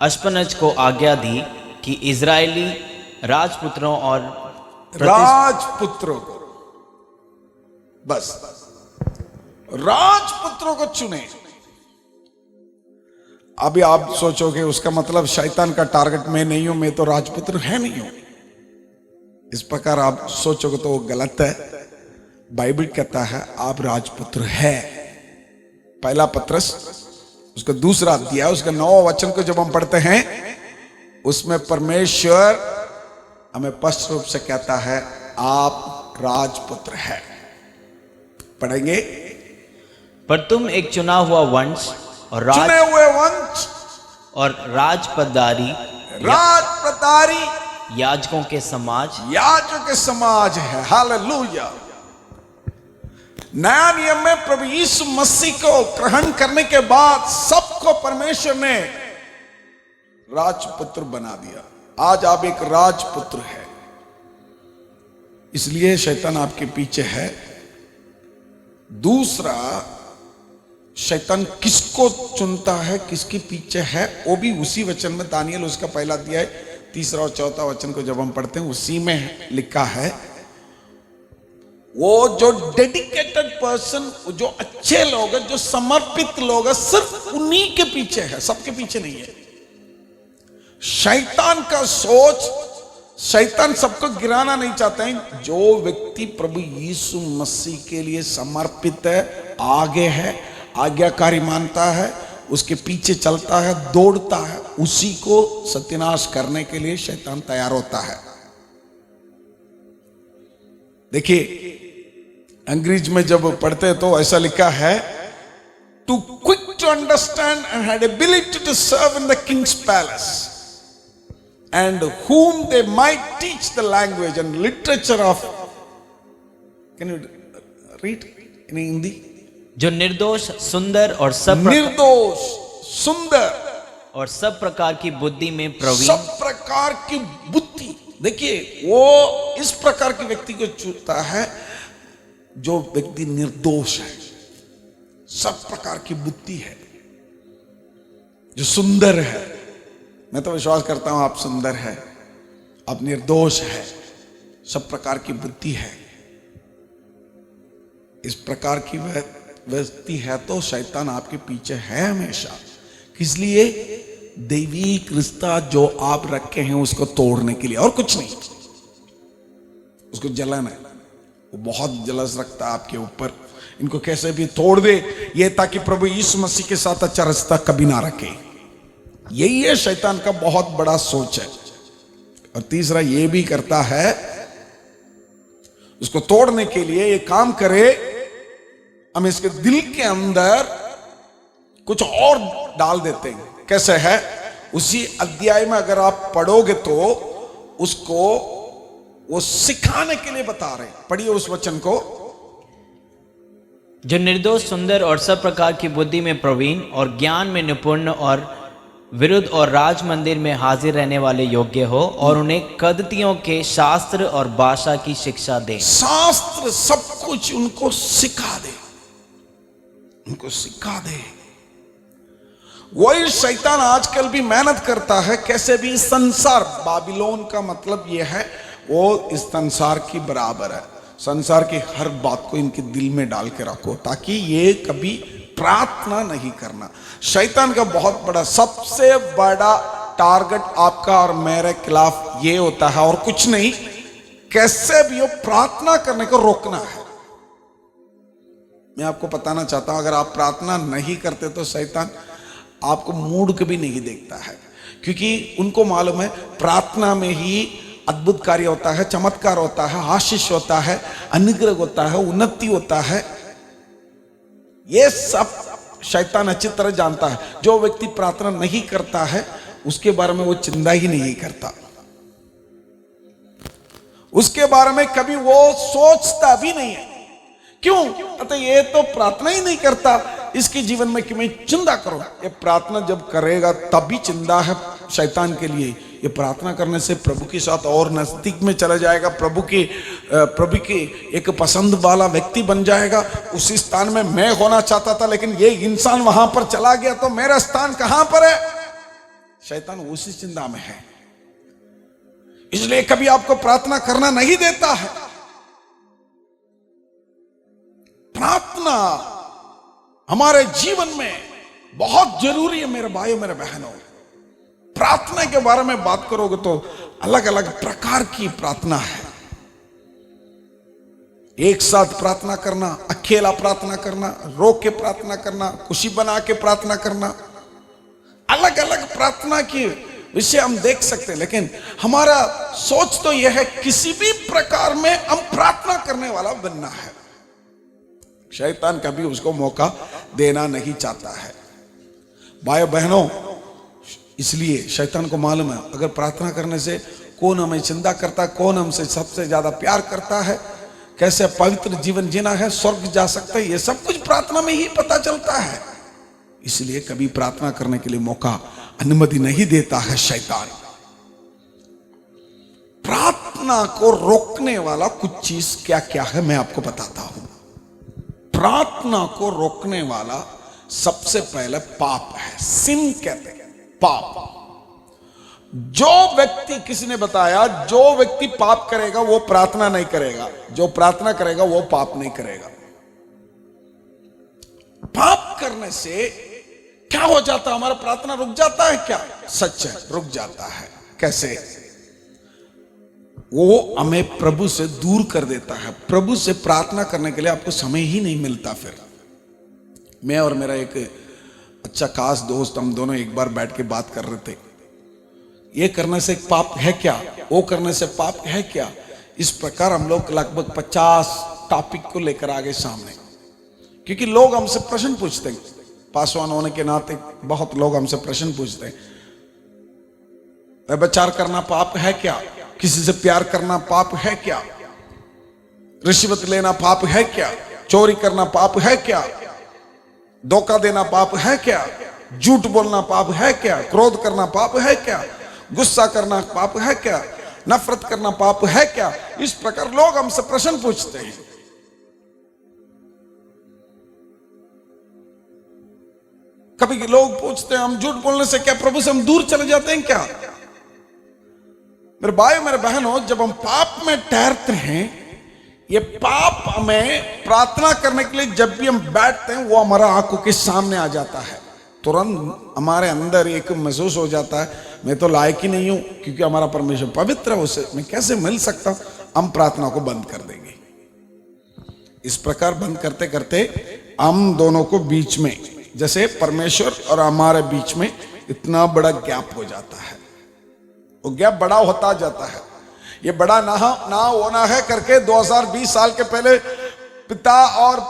[SPEAKER 1] अश्पनज को आज्ञा दी कि इजरायली राजपुत्रों और
[SPEAKER 3] राजपुत्रों को, बस राजपुत्रों को चुने। अभी आप सोचोगे उसका मतलब शैतान का टारगेट मैं नहीं हूं, मैं तो राजपुत्र है नहीं हूं। इस प्रकार आप सोचोगे तो वो गलत है। बाइबल कहता है आप राजपुत्र है। पहला पत्रस उसका 2 अध्याय उसका 9 वचन को जब हम पढ़ते हैं उसमें परमेश्वर हमें स्पष्ट रूप से कहता है आप राजपुत्र है। पढ़ेंगे,
[SPEAKER 1] पर तुम एक चुना हुआ वंश और
[SPEAKER 3] चुने हुए वंश
[SPEAKER 1] और राजपदारी याजकों के समाज
[SPEAKER 3] है। हालेलुया। नया नियम में प्रभु यीशु मसीह को ग्रहण करने के बाद सबको परमेश्वर ने राजपुत्र बना दिया। आज आप एक राजपुत्र है, इसलिए शैतान आपके पीछे है। दूसरा, शैतान किसको चुनता है, किसके पीछे है, वो भी उसी वचन में दानियल उसका पहला अध्याय 3 और 4 वचन को जब हम पढ़ते हैं उसी में लिखा है, वो जो डेडिकेटेड पर्सन, जो अच्छे लोग हैं, जो समर्पित लोग हैं, सिर्फ उन्हीं के पीछे है, सबके पीछे नहीं है। शैतान का सोच, शैतान सबको गिराना नहीं चाहता है। जो व्यक्ति प्रभु यीशु मसीह के लिए समर्पित है, आगे है, आज्ञाकारी मानता है, उसके पीछे चलता है, दौड़ता है, उसी को सत्यानाश करने के लिए शैतान तैयार होता है। देखिए अंग्रेज में जब पढ़ते हैं तो ऐसा लिखा है, too quick to understand and had ability to serve in the king's palace and whom they might teach the language and literature of, can you read in Hindi?
[SPEAKER 1] जो निर्दोष, सुंदर और सब प्रकार की बुद्धि में प्रवीण,
[SPEAKER 3] सब प्रकार की बुद्धि। देखिए वो इस प्रकार के व्यक्ति को चुनता है जो व्यक्ति निर्दोष है, सब प्रकार की बुद्धि है, जो सुंदर है। मैं तो विश्वास करता हूं आप सुंदर है, आप निर्दोष है, सब प्रकार की बुद्धि है, इस प्रकार की व्यक्ति है तो शैतान आपके पीछे है हमेशा। किस लिए? दैविक रिश्ता जो आप रखे हैं उसको तोड़ने के लिए, और कुछ नहीं। उसको जलन है, वो बहुत जलस रखता है आपके ऊपर, इनको कैसे भी तोड़ दे ये, ताकि प्रभु यीशु मसीह के साथ अच्छा रिश्ता कभी ना रखे। यही है शैतान का बहुत बड़ा सोच है। और तीसरा ये भी करता है, उसको तोड़ने के लिए ये काम करे, हम इसके दिल के अंदर कुछ और डाल देते हैं। कैसे है? उसी अध्याय में अगर आप पढ़ोगे तो उसको वो सिखाने के लिए बता रहे हैं। पढ़िए उस वचन को।
[SPEAKER 1] जो निर्दोष, सुंदर और सब प्रकार की बुद्धि में प्रवीण और ज्ञान में निपुण और विरुद्ध और राज मंदिर में हाजिर रहने वाले योग्य हो, और उन्हें कदतियों के शास्त्र और भाषा की शिक्षा दे।
[SPEAKER 3] शास्त्र सब कुछ उनको सिखा दे, उनको सिखा दे। वही शैतान आजकल भी मेहनत करता है, कैसे भी संसार, बाबिलोन का मतलब यह है वो इस संसार की बराबर है। संसार की हर बात को इनके दिल में डाल के रखो, ताकि ये कभी प्रार्थना नहीं करना। शैतान का बहुत बड़ा, सबसे बड़ा टारगेट आपका और मेरे खिलाफ ये होता है, और कुछ नहीं, कैसे भी हो प्रार्थना करने को रोकना है। मैं आपको बताना चाहता हूं, अगर आप प्रार्थना नहीं करते तो शैतान आपको मूड कभी नहीं देखता है, क्योंकि उनको मालूम है प्रार्थना में ही अद्भुत कार्य होता है, चमत्कार होता है, आशीष होता है, अनुग्रह होता है, उन्नति होता है। ये सब शैतान अच्छी तरह जानता है। जो व्यक्ति प्रार्थना नहीं करता है उसके बारे में वो चिंता ही नहीं करता, उसके बारे में कभी वो सोचता भी नहीं है। क्यों? अतः ये तो प्रार्थना ही नहीं करता, इसके जीवन में कि मैं चिंता करूं। ये प्रार्थना जब करेगा तभी चिंता है शैतान के लिए। ये प्रार्थना करने से प्रभु के साथ और नजदीक में चला जाएगा, प्रभु के एक पसंद वाला व्यक्ति बन जाएगा। उसी स्थान में मैं होना चाहता था, लेकिन ये इंसान वहां पर चला गया, तो मेरा स्थान कहां पर है? शैतान उसी चिंता में है, इसलिए कभी आपको प्रार्थना करना नहीं देता है। प्रार्थना हमारे जीवन में बहुत जरूरी है मेरे भाइयों, मेरे बहनों। प्रार्थना के बारे में बात करोगे तो अलग अलग प्रकार की प्रार्थना है। एक साथ प्रार्थना करना, अकेला प्रार्थना करना, रो के प्रार्थना करना, खुशी बना के प्रार्थना करना, अलग अलग प्रार्थना की विषय हम देख सकते हैं। लेकिन हमारा सोच तो यह है किसी भी प्रकार में हम प्रार्थना करने वाला बनना है। शैतान कभी उसको मौका देना नहीं चाहता है। भाइयों बहनों, इसलिए शैतान को मालूम है अगर प्रार्थना करने से कौन हमें चिंता करता है, कौन हमसे सबसे ज्यादा प्यार करता है, कैसे पवित्र जीवन जीना है, स्वर्ग जा सकता है, ये सब कुछ प्रार्थना में ही पता चलता है। इसलिए कभी प्रार्थना करने के लिए मौका, अनुमति नहीं देता है शैतान। प्रार्थना को रोकने वाला कुछ चीज क्या क्या है मैं आपको बताता हूं। प्रार्थना को रोकने वाला सबसे पहले पाप है, सिन कहते हैं, पाप। जो व्यक्ति, किसी ने बताया, जो व्यक्ति पाप करेगा वो प्रार्थना नहीं करेगा, जो प्रार्थना करेगा वो पाप नहीं करेगा। पाप करने से क्या हो जाता है? हमारा प्रार्थना रुक जाता है क्या? सच है, रुक जाता है। कैसे? वो हमें प्रभु से दूर कर देता है। प्रभु से प्रार्थना करने के लिए आपको समय ही नहीं मिलता। फिर मैं और मेरा एक अच्छा खास दोस्त, हम दोनों एक बार बैठ के बात कर रहे थे, ये करने से पाप है क्या, वो करने से पाप है क्या। इस प्रकार हम लोग लगभग 50 टॉपिक को लेकर आ गए सामने, क्योंकि लोग हमसे प्रश्न पूछते हैं। पासवान होने के नाते बहुत लोग हमसे प्रश्न पूछते हैं, व्यभिचार करना पाप है क्या? किसी से प्यार करना पाप है क्या? रिश्वत लेना पाप है क्या? चोरी करना पाप है क्या? धोखा देना पाप है क्या? झूठ बोलना पाप है क्या? क्रोध करना पाप है क्या? गुस्सा करना पाप है क्या? नफरत करना पाप है क्या? इस प्रकार लोग हमसे प्रश्न पूछते हैं। कभी लोग पूछते हैं हम झूठ बोलने से क्या प्रभु से हम दूर चले जाते हैं क्या? मेरे भाई मेरे बहनों, जब हम पाप में ठहरते हैं, ये पाप हमें प्रार्थना करने के लिए जब भी हम बैठते हैं, वो हमारा आंखों के सामने आ जाता है। तुरंत हमारे अंदर एक महसूस हो जाता है, मैं तो लायक ही नहीं हूं, क्योंकि हमारा परमेश्वर पवित्र है, उससे मैं कैसे मिल सकता हूं। हम प्रार्थना को बंद कर देंगे। इस प्रकार बंद करते करते हम दोनों को बीच में, जैसे परमेश्वर और हमारे बीच में इतना बड़ा गैप हो जाता है। वो गैप बड़ा होता जाता है। ये बड़ा ना होना है करके 2020 साल के पहले पिता और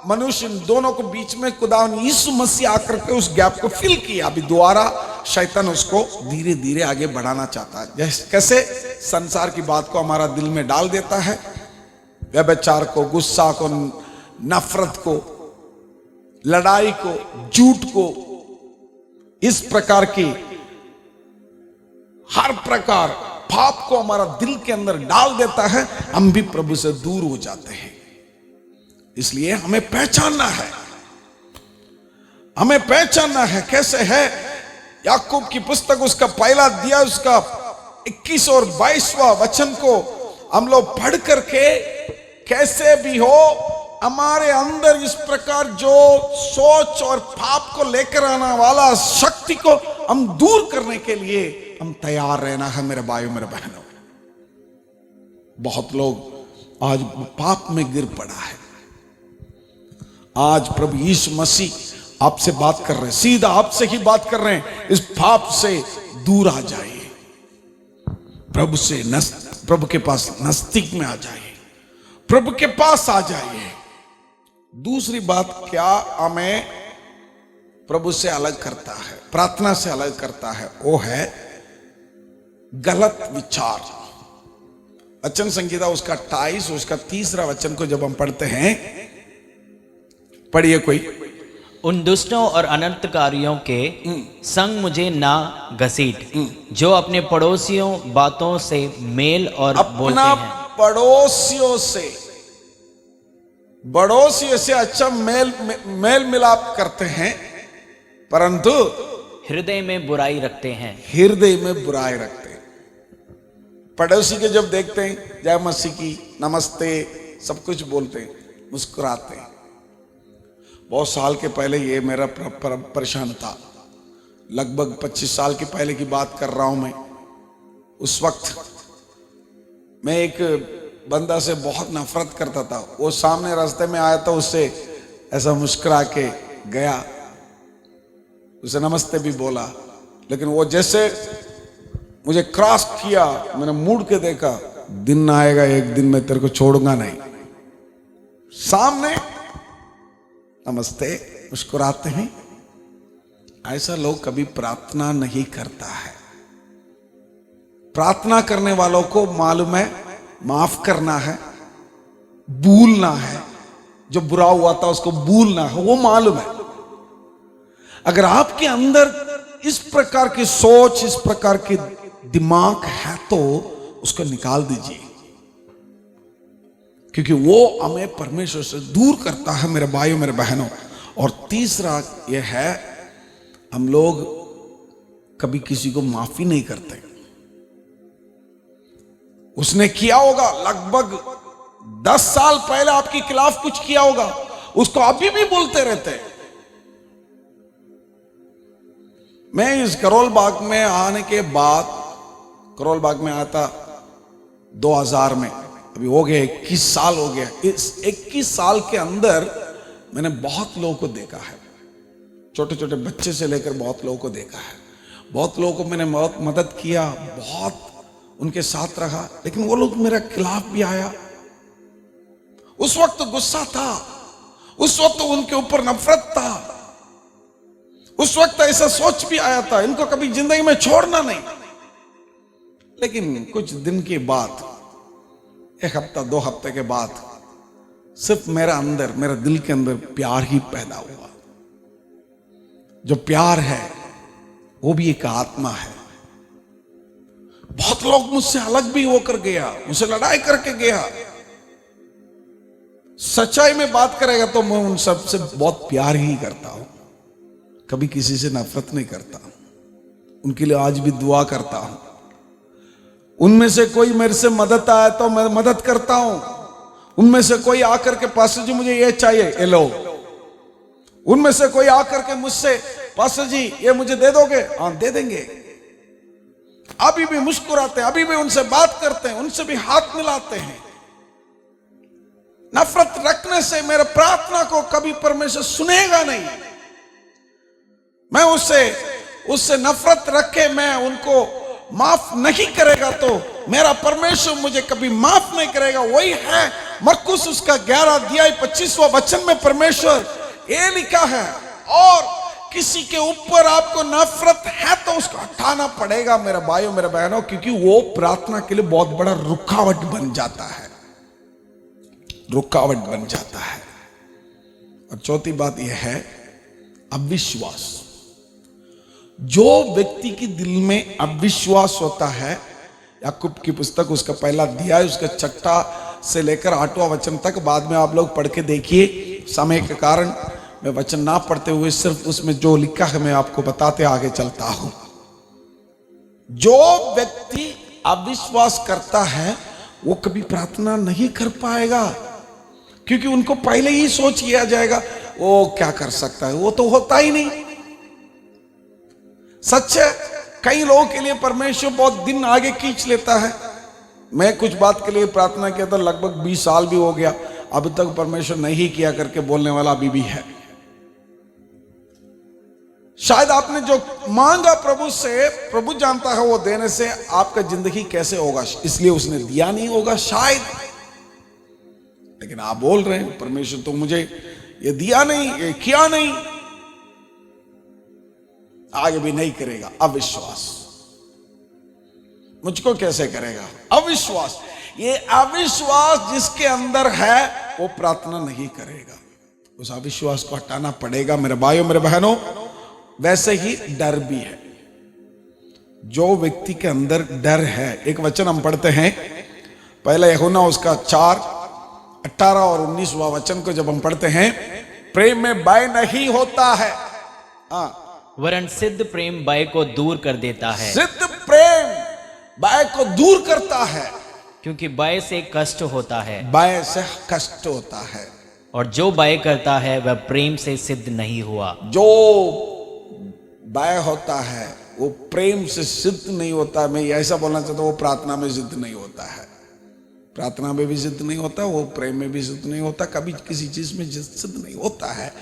[SPEAKER 3] मनुष्य दोनों को बीच में खुदावन यीशु मसीह आकर के उस गैप को फिल किया। अभी दोबारा शैतान उसको धीरे धीरे आगे बढ़ाना चाहता है। जैसे कैसे संसार की बात को हमारा दिल में डाल देता है, व्यभिचार को, गुस्सा को, नफरत को, लड़ाई को, झूठ को, इस प्रकार की हर प्रकार पाप को हमारा दिल के अंदर डाल देता है। हम भी प्रभु से दूर हो जाते हैं। इसलिए हमें पहचानना है, हमें पहचानना है कैसे है। याकूब की पुस्तक उसका पहला दिया, उसका 21 और 22वां वचन को हम लोग पढ़ करके कैसे भी हो हमारे अंदर इस प्रकार जो सोच और पाप को लेकर आने वाला शक्ति को हम दूर करने के लिए हम तैयार रहना है। मेरे भाइयों मेरे बहनों, बहुत लोग आज पाप में गिर पड़ा है। आज प्रभु यीशु मसीह आपसे बात कर रहे हैं, सीधा आपसे ही बात कर रहे हैं। इस पाप से दूर आ जाइए, प्रभु के पास नजदीक में आ जाइए, प्रभु के पास आ जाइए। दूसरी बात क्या हमें प्रभु से अलग करता है, प्रार्थना से अलग करता है, वो है गलत विचार। वचन संहिता उसका 28 उसका 3 वचन को जब हम पढ़ते हैं, पढ़िए कोई।
[SPEAKER 1] उन दुष्टों और अनर्थकारियों के संग मुझे ना घसीट, जो अपने पड़ोसियों बातों से मेल और बोलते हैं। पड़ोसियों से अच्छा मेल मिलाप करते हैं, परंतु हृदय में बुराई रखते हैं।
[SPEAKER 3] हृदय में बुराई रखते हैं। पड़ोसी के जब देखते हैं, जय मसीह की, नमस्ते, सब कुछ बोलते हैं, मुस्कुराते हैं। बहुत साल के पहले ये मेरा परेशान था, लगभग 25 साल के पहले की बात कर रहा हूं मैं। उस वक्त मैं एक बंदा से बहुत नफरत करता था। वो सामने रास्ते में आया था, उससे ऐसा मुस्कुरा के गया, उसे नमस्ते भी बोला, लेकिन वो जैसे मुझे क्रॉस किया, मैंने मुड़ के देखा, दिन आएगा एक दिन मैं तेरे को छोड़ूंगा नहीं। सामने नमस्ते मुस्कुराते हैं। ऐसा लोग कभी प्रार्थना नहीं करता है। प्रार्थना करने वालों को मालूम है माफ करना है, भूलना है, जो बुरा हुआ था उसको भूलना है, वो मालूम है। अगर आपके अंदर इस प्रकार की सोच, इस प्रकार की दिमाग है तो उसको निकाल दीजिए, क्योंकि वो हमें परमेश्वर से दूर करता है मेरे भाइयों मेरे बहनों। और तीसरा यह है, हम लोग कभी किसी को माफी नहीं करते। उसने किया होगा, लगभग 10 साल पहले आपके खिलाफ कुछ किया होगा, उसको अभी भी बोलते रहते हैं। मैं इस करोल बाग में आने के बाद, करोल बाग में आया था 2000 में, अभी हो गया 21 साल हो गया। इस 21 साल के अंदर मैंने बहुत लोगों को देखा है, छोटे छोटे बच्चे से लेकर बहुत लोगों को देखा है। बहुत लोगों को मैंने बहुत मदद किया, बहुत उनके साथ रहा, लेकिन वो लोग मेरे खिलाफ भी आया। उस वक्त गुस्सा था, उस वक्त उनके ऊपर नफरत था, उस वक्त ऐसा सोच भी आया था इनको कभी जिंदगी में छोड़ना नहीं। लेकिन कुछ दिन के बाद, 1 हफ्ता 2 हफ्ते के बाद, सिर्फ मेरा अंदर, मेरे दिल के अंदर प्यार ही पैदा हुआ। जो प्यार है वो भी एक आत्मा है। बहुत लोग मुझसे अलग भी होकर गया, मुझसे लड़ाई करके गया। सच्चाई में बात करेगा तो मैं उन सब से बहुत प्यार ही करता हूं, कभी किसी से नफरत नहीं करता। उनके लिए आज भी दुआ करता हूं। उनमें से कोई मेरे से मदद आए तो मैं मदद करता हूं। उनमें से कोई आकर के पास्टर जी मुझे ये चाहिए, ये लो। उनमें से कोई आकर के मुझसे पास्टर जी ये मुझे दे दोगे, हाँ दे देंगे। अभी भी मुस्कुराते हैं, अभी भी उनसे बात करते हैं, उनसे भी हाथ मिलाते हैं। नफरत रखने से मेरे प्रार्थना को कभी परमेश्वर सुनेगा नहीं। मैं उससे नफरत रखे मैं उनको माफ नहीं करेगा तो मेरा परमेश्वर मुझे कभी माफ नहीं करेगा। वही है मरकुस उसका 11 अध्याय 25वां वचन में परमेश्वर ये लिखा है, और किसी के ऊपर आपको नफरत है तो उसको हटाना पड़ेगा मेरे भाइयों मेरे बहनों, क्योंकि वो प्रार्थना के लिए बहुत बड़ा रुकावट बन जाता है, रुकावट बन जाता है। और चौथी बात यह है अविश्वास। जो व्यक्ति के दिल में अविश्वास होता है, याकूब की पुस्तक उसका पहला अध्याय उसका 6 से लेकर 8वां वचन तक, बाद में आप लोग पढ़ के देखिए। समय के कारण मैं वचन ना पढ़ते हुए सिर्फ उसमें जो लिखा है मैं आपको बताते आगे चलता हूं। जो व्यक्ति अविश्वास करता है वो कभी प्रार्थना नहीं कर पाएगा, क्योंकि उनको पहले ही सोच लिया जाएगा वो क्या कर सकता है, वो तो होता ही नहीं। सच है, कई लोगों के लिए परमेश्वर बहुत दिन आगे खींच लेता है। मैं कुछ बात के लिए प्रार्थना किया था, लगभग 20 साल भी हो गया, अभी तक परमेश्वर नहीं किया करके बोलने वाला अभी भी है। शायद आपने जो मांगा प्रभु से, प्रभु जानता है वो देने से आपका जिंदगी कैसे होगा, इसलिए उसने दिया नहीं होगा शायद। लेकिन आप बोल रहे हैं परमेश्वर तो मुझे ये दिया नहीं, ये किया नहीं, आगे भी नहीं करेगा। अविश्वास मुझको कैसे करेगा? अविश्वास। ये अविश्वास जिसके अंदर है वो प्रार्थना नहीं करेगा। उस अविश्वास को हटाना पड़ेगा मेरे भाइयों मेरे बहनों। वैसे ही डर भी है। जो व्यक्ति के अंदर डर है, एक वचन हम पढ़ते हैं पहला यूहन्ना उसका 4:18 और 19वां वचन को जब हम पढ़ते हैं, प्रेम में भय नहीं होता है,
[SPEAKER 1] वरन सिद्ध प्रेम भय को दूर कर देता है।
[SPEAKER 3] सिद्ध प्रेम भय को दूर करता है,
[SPEAKER 1] क्योंकि भय से कष्ट होता है,
[SPEAKER 3] भय से कष्ट होता है।
[SPEAKER 1] और जो भय करता है वह प्रेम से सिद्ध नहीं हुआ।
[SPEAKER 3] जो भय होता है वो प्रेम से सिद्ध नहीं होता। मैं ऐसा बोलना चाहता हूं, वो प्रार्थना में सिद्ध नहीं होता है। प्रार्थना में भी सिद्ध नहीं होता, वो प्रेम में भी सिद्ध नहीं होता, कभी किसी चीज में सिद्ध नहीं होता है।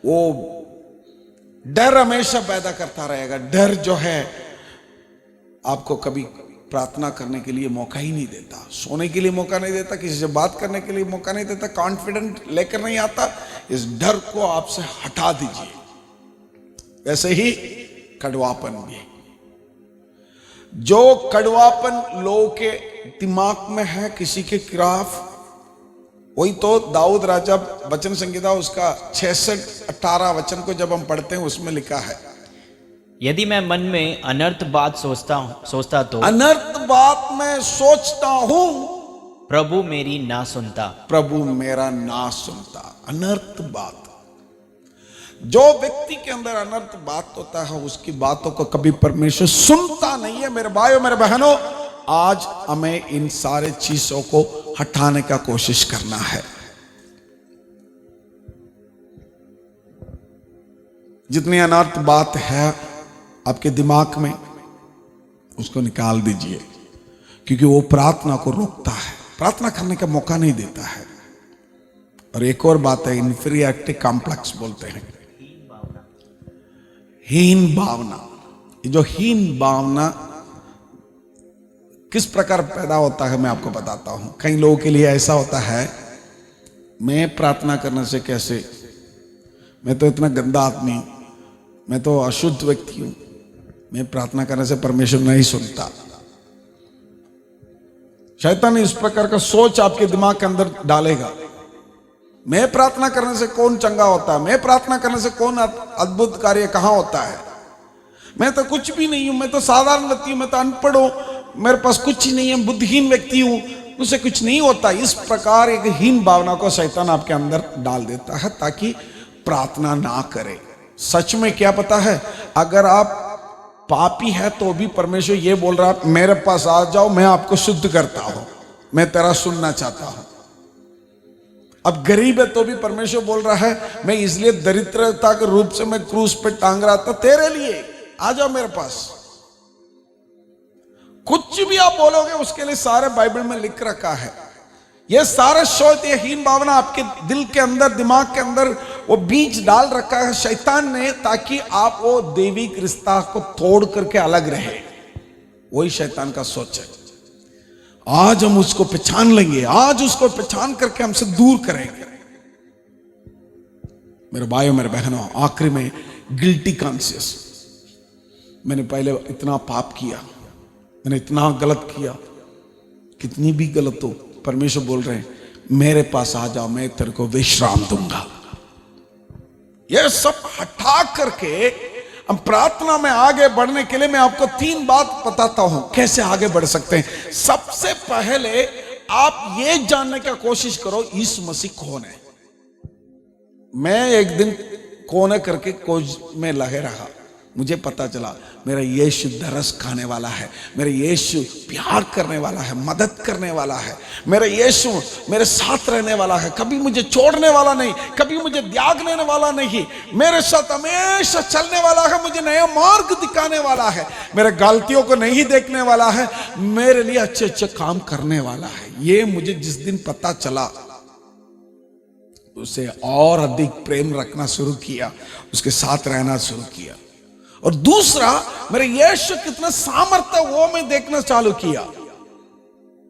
[SPEAKER 3] वो डर हमेशा पैदा करता रहेगा। डर जो है आपको कभी प्रार्थना करने के लिए मौका ही नहीं देता, सोने के लिए मौका नहीं देता, किसी से बात करने के लिए मौका नहीं देता, कॉन्फिडेंट लेकर नहीं आता। इस डर को आपसे हटा दीजिए। वैसे ही कड़वापन भी। जो कड़वापन लोगों के दिमाग में है किसी के खिलाफ, वही तो दाऊद राजा वचन संहिता उसका 66-18 वचन को जब हम पढ़ते हैं उसमें लिखा है,
[SPEAKER 1] यदि मैं मन में अनर्थ बात सोचता तो
[SPEAKER 3] अनर्थ बात मैं सोचता हूं,
[SPEAKER 1] प्रभु मेरी ना सुनता।
[SPEAKER 3] प्रभु मेरा ना सुनता। अनर्थ बात। जो व्यक्ति के अंदर अनर्थ बात होता है उसकी बातों को कभी परमेश्वर सुनता नहीं है मेरे भाइयों मेरे बहनों। आज हमें इन सारे चीजों को हटाने का कोशिश करना है। जितनी अनर्थ बात है आपके दिमाग में उसको निकाल दीजिए, क्योंकि वो प्रार्थना को रोकता है, प्रार्थना करने का मौका नहीं देता है। और एक और बात है, इंफीरियरिटी कॉम्प्लेक्स बोलते हैं, हीन भावना। ये जो हीन भावना किस प्रकार पैदा होता है मैं आपको बताता हूं। कई लोगों के लिए ऐसा होता है, मैं प्रार्थना करने से कैसे, मैं तो इतना गंदा आदमी हूं, मैं तो अशुद्ध व्यक्ति हूं, मैं प्रार्थना करने से परमेश्वर नहीं सुनता। शैतान इस प्रकार का सोच आपके दिमाग के अंदर डालेगा। मैं प्रार्थना करने से कौन चंगा होता है, मैं प्रार्थना करने से कौन अद्भुत कार्य कहां होता है, मैं तो कुछ भी नहीं हूं, मैं तो साधारण व्यक्ति हूं, मैं तो अनपढ़ हूं, मेरे पास कुछ ही नहीं है, बुद्धिहीन व्यक्ति हूं, मुझसे कुछ नहीं होता। इस प्रकार एक हीन भावना को शैतान आपके अंदर डाल देता है ताकि प्रार्थना ना करे। सच में क्या पता है, अगर आप पापी है तो भी परमेश्वर ये बोल रहा है मेरे पास आ जाओ, मैं आपको शुद्ध करता हूं, मैं तेरा सुनना चाहता हूं। अब गरीब है तो भी परमेश्वर बोल रहा है मैं इसलिए दरिद्रता के रूप से मैं क्रूस पे टांग रहा था तेरे लिए, आ जाओ मेरे पास। कुछ भी आप बोलोगे उसके लिए सारे बाइबल में लिख रखा है। ये सारे शोध, ये हीन भावना आपके दिल के अंदर, दिमाग के अंदर वो बीज डाल रखा है शैतान ने, ताकि आप वो दैविक रिश्ता को तोड़ करके अलग रहे। वही शैतान का सोच है। आज हम उसको पहचान लेंगे, आज उसको पहचान करके हमसे दूर करेंगे। मेरे भाइयों मेरे बहनों, आखिरी में गिल्टी कॉन्शियस, मैंने पहले इतना पाप किया, मैंने इतना गलत किया, कितनी भी गलत हो, परमेश्वर बोल रहे हैं मेरे पास आ जाओ, मैं तेरे को विश्राम दूंगा। यह सब हटा करके हम प्रार्थना में आगे बढ़ने के लिए मैं आपको 3 बात बताता हूं कैसे आगे बढ़ सकते हैं। सबसे पहले आप ये जानने की कोशिश करो यीशु मसीह कौन है। मैं एक दिन कौन है करके खोज में लगे रहा, मुझे पता चला मेरा यीशु दरस खाने वाला है, मेरा यीशु प्यार करने वाला है, मदद करने वाला है, मेरा यीशु मेरे साथ रहने वाला है, कभी मुझे छोड़ने वाला नहीं, कभी मुझे त्यागने वाला नहीं, मेरे साथ हमेशा चलने वाला है, मुझे नया मार्ग दिखाने वाला है, मेरे गलतियों को नहीं देखने वाला है, मेरे लिए अच्छे अच्छे काम करने वाला है। ये मुझे जिस दिन पता चला उसे और अधिक प्रेम रखना शुरू किया, उसके साथ रहना शुरू किया। और दूसरा, मेरे यीशु कितना सामर्थ्य वो मैं देखना चालू किया,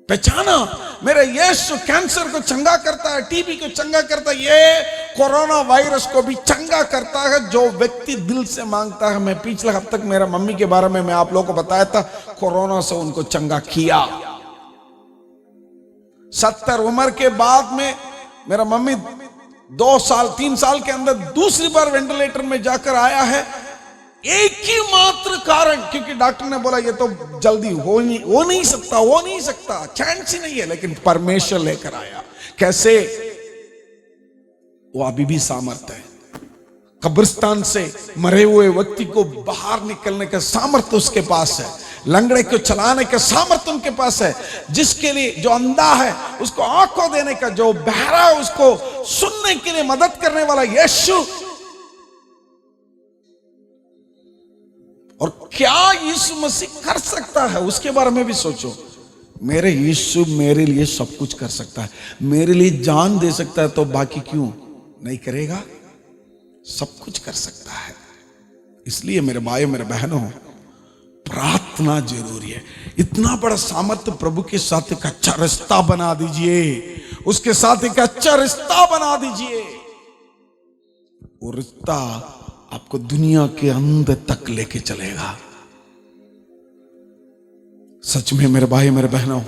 [SPEAKER 3] पहचाना मेरे यीशु कैंसर को चंगा करता है, टीबी को चंगा करता है, ये कोरोना वायरस को भी चंगा करता है जो व्यक्ति दिल से मांगता है। मैं पिछले हफ्ते तक मेरा मम्मी के बारे में मैं आप लोगों को बताया था, कोरोना से उनको चंगा किया। 70 उम्र के बाद में मेरा मम्मी 2 साल 3 साल के अंदर दूसरी बार वेंटिलेटर में जाकर आया है। एक ही मात्र कारण, क्योंकि डॉक्टर ने बोला ये तो जल्दी हो नहीं सकता, चांस ही नहीं है, लेकिन परमेश्वर लेकर आया। कैसे? वो अभी भी सामर्थ्य है। कब्रिस्तान से मरे हुए व्यक्ति को बाहर निकलने का सामर्थ्य उसके पास है, लंगड़े को चलाने का सामर्थ्य उनके पास है, जिसके लिए जो अंधा है उसको आंखों देने का, जो बहरा है उसको सुनने के लिए मदद करने वाला यीशु। और क्या यीशु मसीह कर सकता है उसके बारे में भी सोचो। मेरे यीशु मेरे लिए सब कुछ कर सकता है, मेरे लिए जान दे सकता है, तो बाकी क्यों नहीं करेगा? सब कुछ कर सकता है। इसलिए मेरे भाइयों मेरे बहनों, प्रार्थना जरूरी है। इतना बड़ा सामर्थ्य प्रभु के साथ एक अच्छा रिश्ता बना दीजिए, उसके साथ एक अच्छा रिश्ता बना दीजिए। वो रिश्ता आपको दुनिया के अंत तक लेके चलेगा। सच में मेरे भाई मेरे बहनों,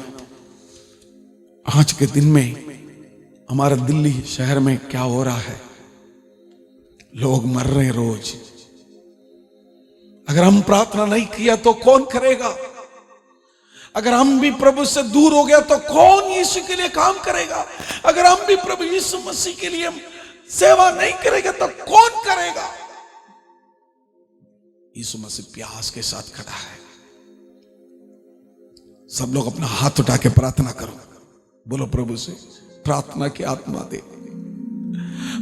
[SPEAKER 3] आज के दिन में हमारे दिल्ली शहर में क्या हो रहा है? लोग मर रहे हैं रोज। अगर हम प्रार्थना नहीं किया तो कौन करेगा? अगर हम भी प्रभु से दूर हो गया तो कौन यीशु के लिए काम करेगा? अगर हम भी प्रभु यीशु मसीह के लिए सेवा नहीं करेगा तो कौन करेगा? यीशु मसीह प्यास के साथ खड़ा है। सब लोग अपना हाथ उठा के प्रार्थना करो, बोलो प्रभु से प्रार्थना की आत्मा दे,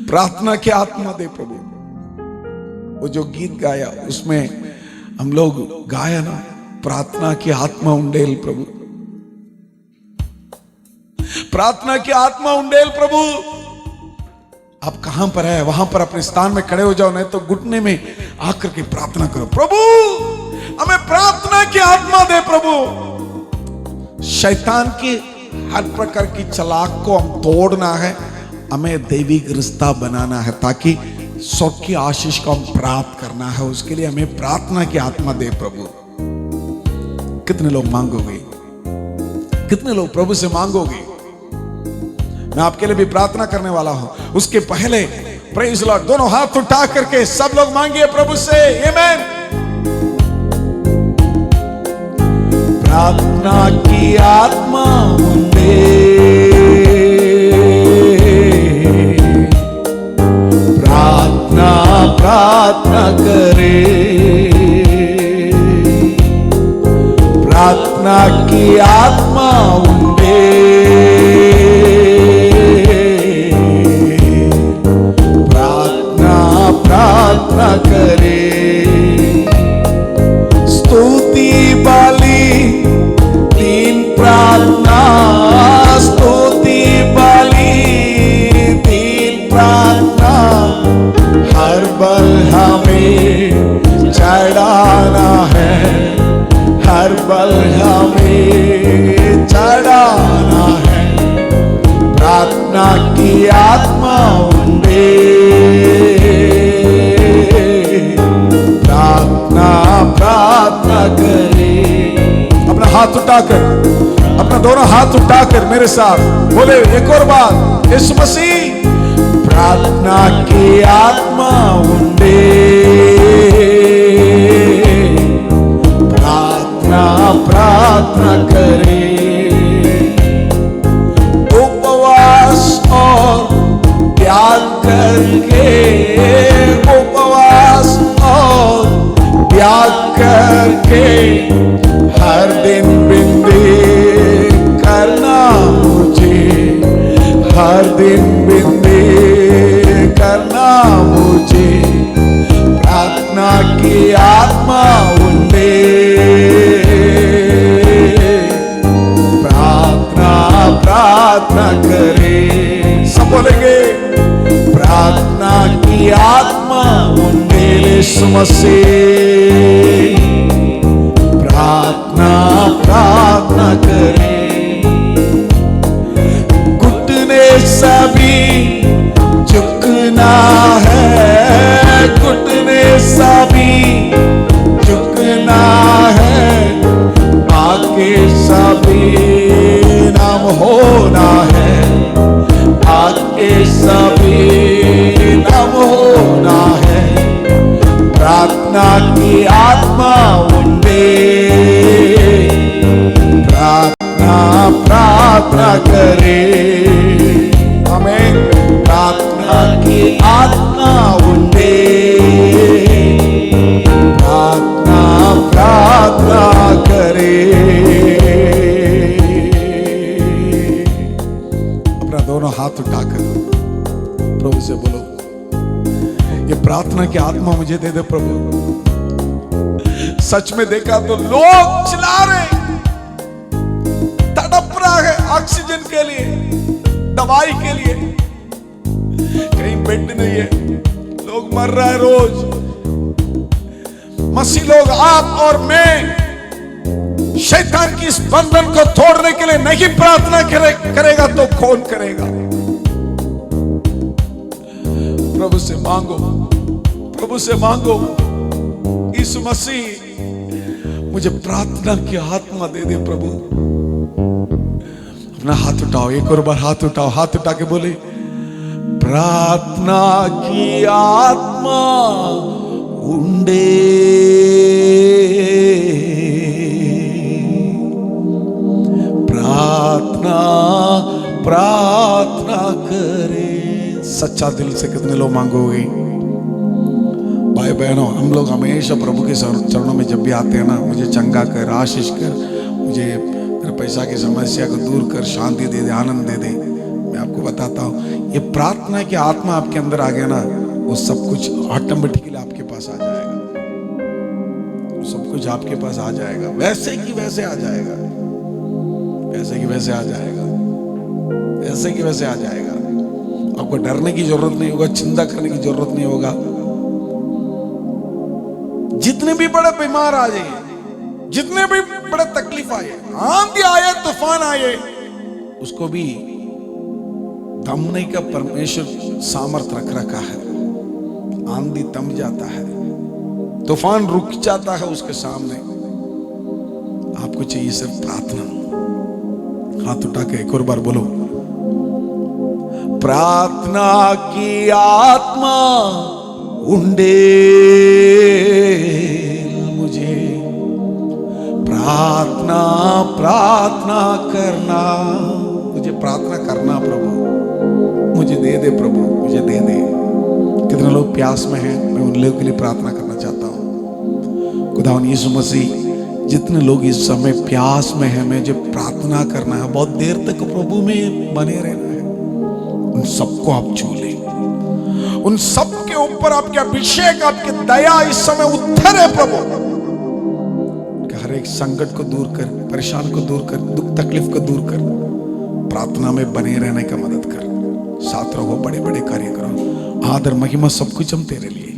[SPEAKER 3] प्रार्थना की आत्मा दे प्रभु। वो जो गीत गाया उसमें हम लोग गाया ना, प्रार्थना की आत्मा उंडेल प्रभु, प्रार्थना की आत्मा उंडेल प्रभु। आप कहां पर है वहां पर अपने स्थान में खड़े हो जाओ, नहीं तो घुटने में आकर के प्रार्थना करो, प्रभु हमें प्रार्थना की आत्मा दे प्रभु। शैतान की हर प्रकार की चालाक को हम तोड़ना है, हमें दैविक रिश्ता बनाना है, ताकि स्वर्ग की आशीष को हम प्राप्त करना है। उसके लिए हमें प्रार्थना की आत्मा दे प्रभु। कितने लोग मांगोगे? कितने लोग प्रभु से मांगोगे? मैं आपके लिए भी प्रार्थना करने वाला हूं। उसके पहले प्रेज़ लॉर्ड, दोनों हाथ उठा करके सब लोग मांगिए प्रभु से, आमेन। प्रार्थना की आत्मा उंडे, प्रार्थना प्रार्थना करे, प्रार्थना की आत्मा उंडे, प्रार्थना प्रार्थना करे। अपना हाथ उठाकर, अपना दोनों हाथ उठाकर मेरे साथ बोले एक और बार, यीशु मसीह प्रार्थना की आत्मा उंडे, प्रार्थना प्रार्थना करे। उपवास और त्याग करके, उपवास और त्याग करके हर दिन बिंदी करना मुझे, हर दिन बिंदी करना मुझे। प्रार्थना की आत्मा उंडे, प्रार्थना प्रार्थना करे। सब बोलेंगे प्रार्थना की आत्मा उंडे, यीशु मसीह प्रार्थना प्रार्थना करे। घुटने सभी झुकना है, घुटने सभी झुकना है, आगे सभी नाम होना है, आगे सभी नाम होना है। प्रार्थना की आत्मा उंडे, प्रार्थना प्रार्थना करे। हमें प्रार्थना की आत्मा उंडे, प्रार्थना प्रार्थना करे। अपना दोनों हाथ उठाकर प्रभु से बोलो, ये प्रार्थना की आत्मा मुझे दे दे प्रभु। सच में देखा तो लोग चिल्ला रहे, तड़प रहा है ऑक्सीजन के लिए, दवाई के लिए, कहीं बेड नहीं है, लोग मर रहा है रोज। मसीह लोग आप और मैं शैतान की इस बंधन को तोड़ने के लिए नहीं प्रार्थना करेगा तो कौन करेगा? प्रभु से मांगो, प्रभु से मांगो, यीशु मसीह मुझे प्रार्थना की आत्मा दे दे प्रभु। अपना हाथ उठाओ, एक और बार हाथ उठाओ, हाथ उठा के बोले प्रार्थना की आत्मा उंडे, प्रार्थना प्रार्थना करे। सच्चा दिल से कितने लोग मांगोगे? भाई बहनों, हम लोग हमेशा प्रभु के चरणों में जब भी आते हैं ना, मुझे चंगा कर, आशीष कर, मुझे मेरे पैसा की समस्या को दूर कर, शांति दे दे, आनंद दे दे। मैं आपको बताता हूँ, ये प्रार्थना की आत्मा आपके अंदर आ गया ना, वो सब कुछ ऑटोमेटिकली आपके पास आ जाएगा, सब कुछ आपके पास आ जाएगा, वैसे की वैसे आ जाएगा, वैसे की वैसे आ जाएगा, वैसे की वैसे आ जाएगा। आपको डरने की जरूरत नहीं होगा, चिंता करने की जरूरत नहीं होगा। जितने भी बड़े बीमार आ जाए, जितने भी बड़े तकलीफ आए, आंधी आए, तूफान आए, उसको भी दमने का परमेश्वर सामर्थ रख रखा है। आंधी थम जाता है, तूफान रुक जाता है उसके सामने। आपको चाहिए सिर्फ प्रार्थना। हाथ उठा के एक और बार बोलो, प्रार्थना की आत्मा उंडे मुझे, प्रार्थना प्रार्थना करना, मुझे प्रार्थना करना प्रभु, मुझे दे दे प्रभु, मुझे दे दे। कितने लोग प्यास में हैं, मैं उन लोगों के लिए प्रार्थना करना चाहता हूँ। खुदावन यीशु मसीह, जितने लोग इस समय प्यास में हैं, मुझे प्रार्थना करना है, बहुत देर तक प्रभु में बने रहना है, उन सबको आप छू ले, उन सब के ऊपर आपके अभिषेक, आपकी दया इस समय उतरे प्रभु। हर एक संकट को दूर कर, परेशान को दूर कर, दुख तकलीफ को दूर कर, प्रार्थना में बने रहने का मदद कर। साथ रहो, बड़े बड़े कार्य करो। आदर महिमा सब कुछ हम तेरे लिए।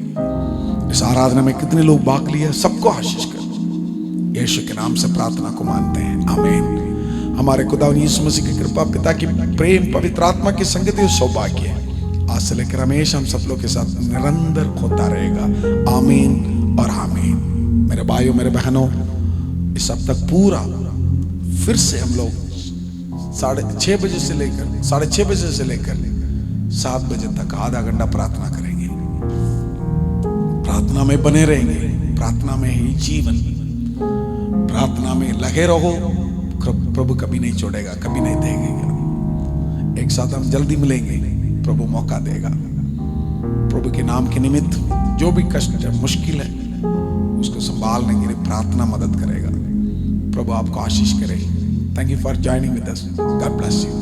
[SPEAKER 3] इस आराधना में कितने लोग भाग लिए, सबको आशीष कर। यीशु के नाम से प्रार्थना को मानते हैं, आमीन। हमारे खुदा यीशु मसीह की कृपा, पिता की प्रेम, पवित्र आत्मा की संगति और सौभाग्य आज से लेकर हमेशा हम सब लोग के साथ निरंतर होता रहेगा। आमीन और आमीन। मेरे भाइयों, मेरे बहनों, इस हफ्ते तक पूरा फिर से हम लोग 6:30 बजे से लेकर 6:30 बजे से लेकर 7 बजे तक आधा घंटा प्रार्थना करेंगे। प्रार्थना में बने रहेंगे, प्रार्थना में ही जीवन, प्रार्थना में लगे रहो। प्रभु कभी नहीं छोड़ेगा, कभी नहीं देगा। एक साथ हम जल्दी मिलेंगे, प्रभु मौका देगा। प्रभु के नाम के निमित्त जो भी कष्ट है, मुश्किल है, उसको संभालने के लिए प्रार्थना मदद करेगा। प्रभु आपको आशीष करे। Thank you for joining with us. God bless you.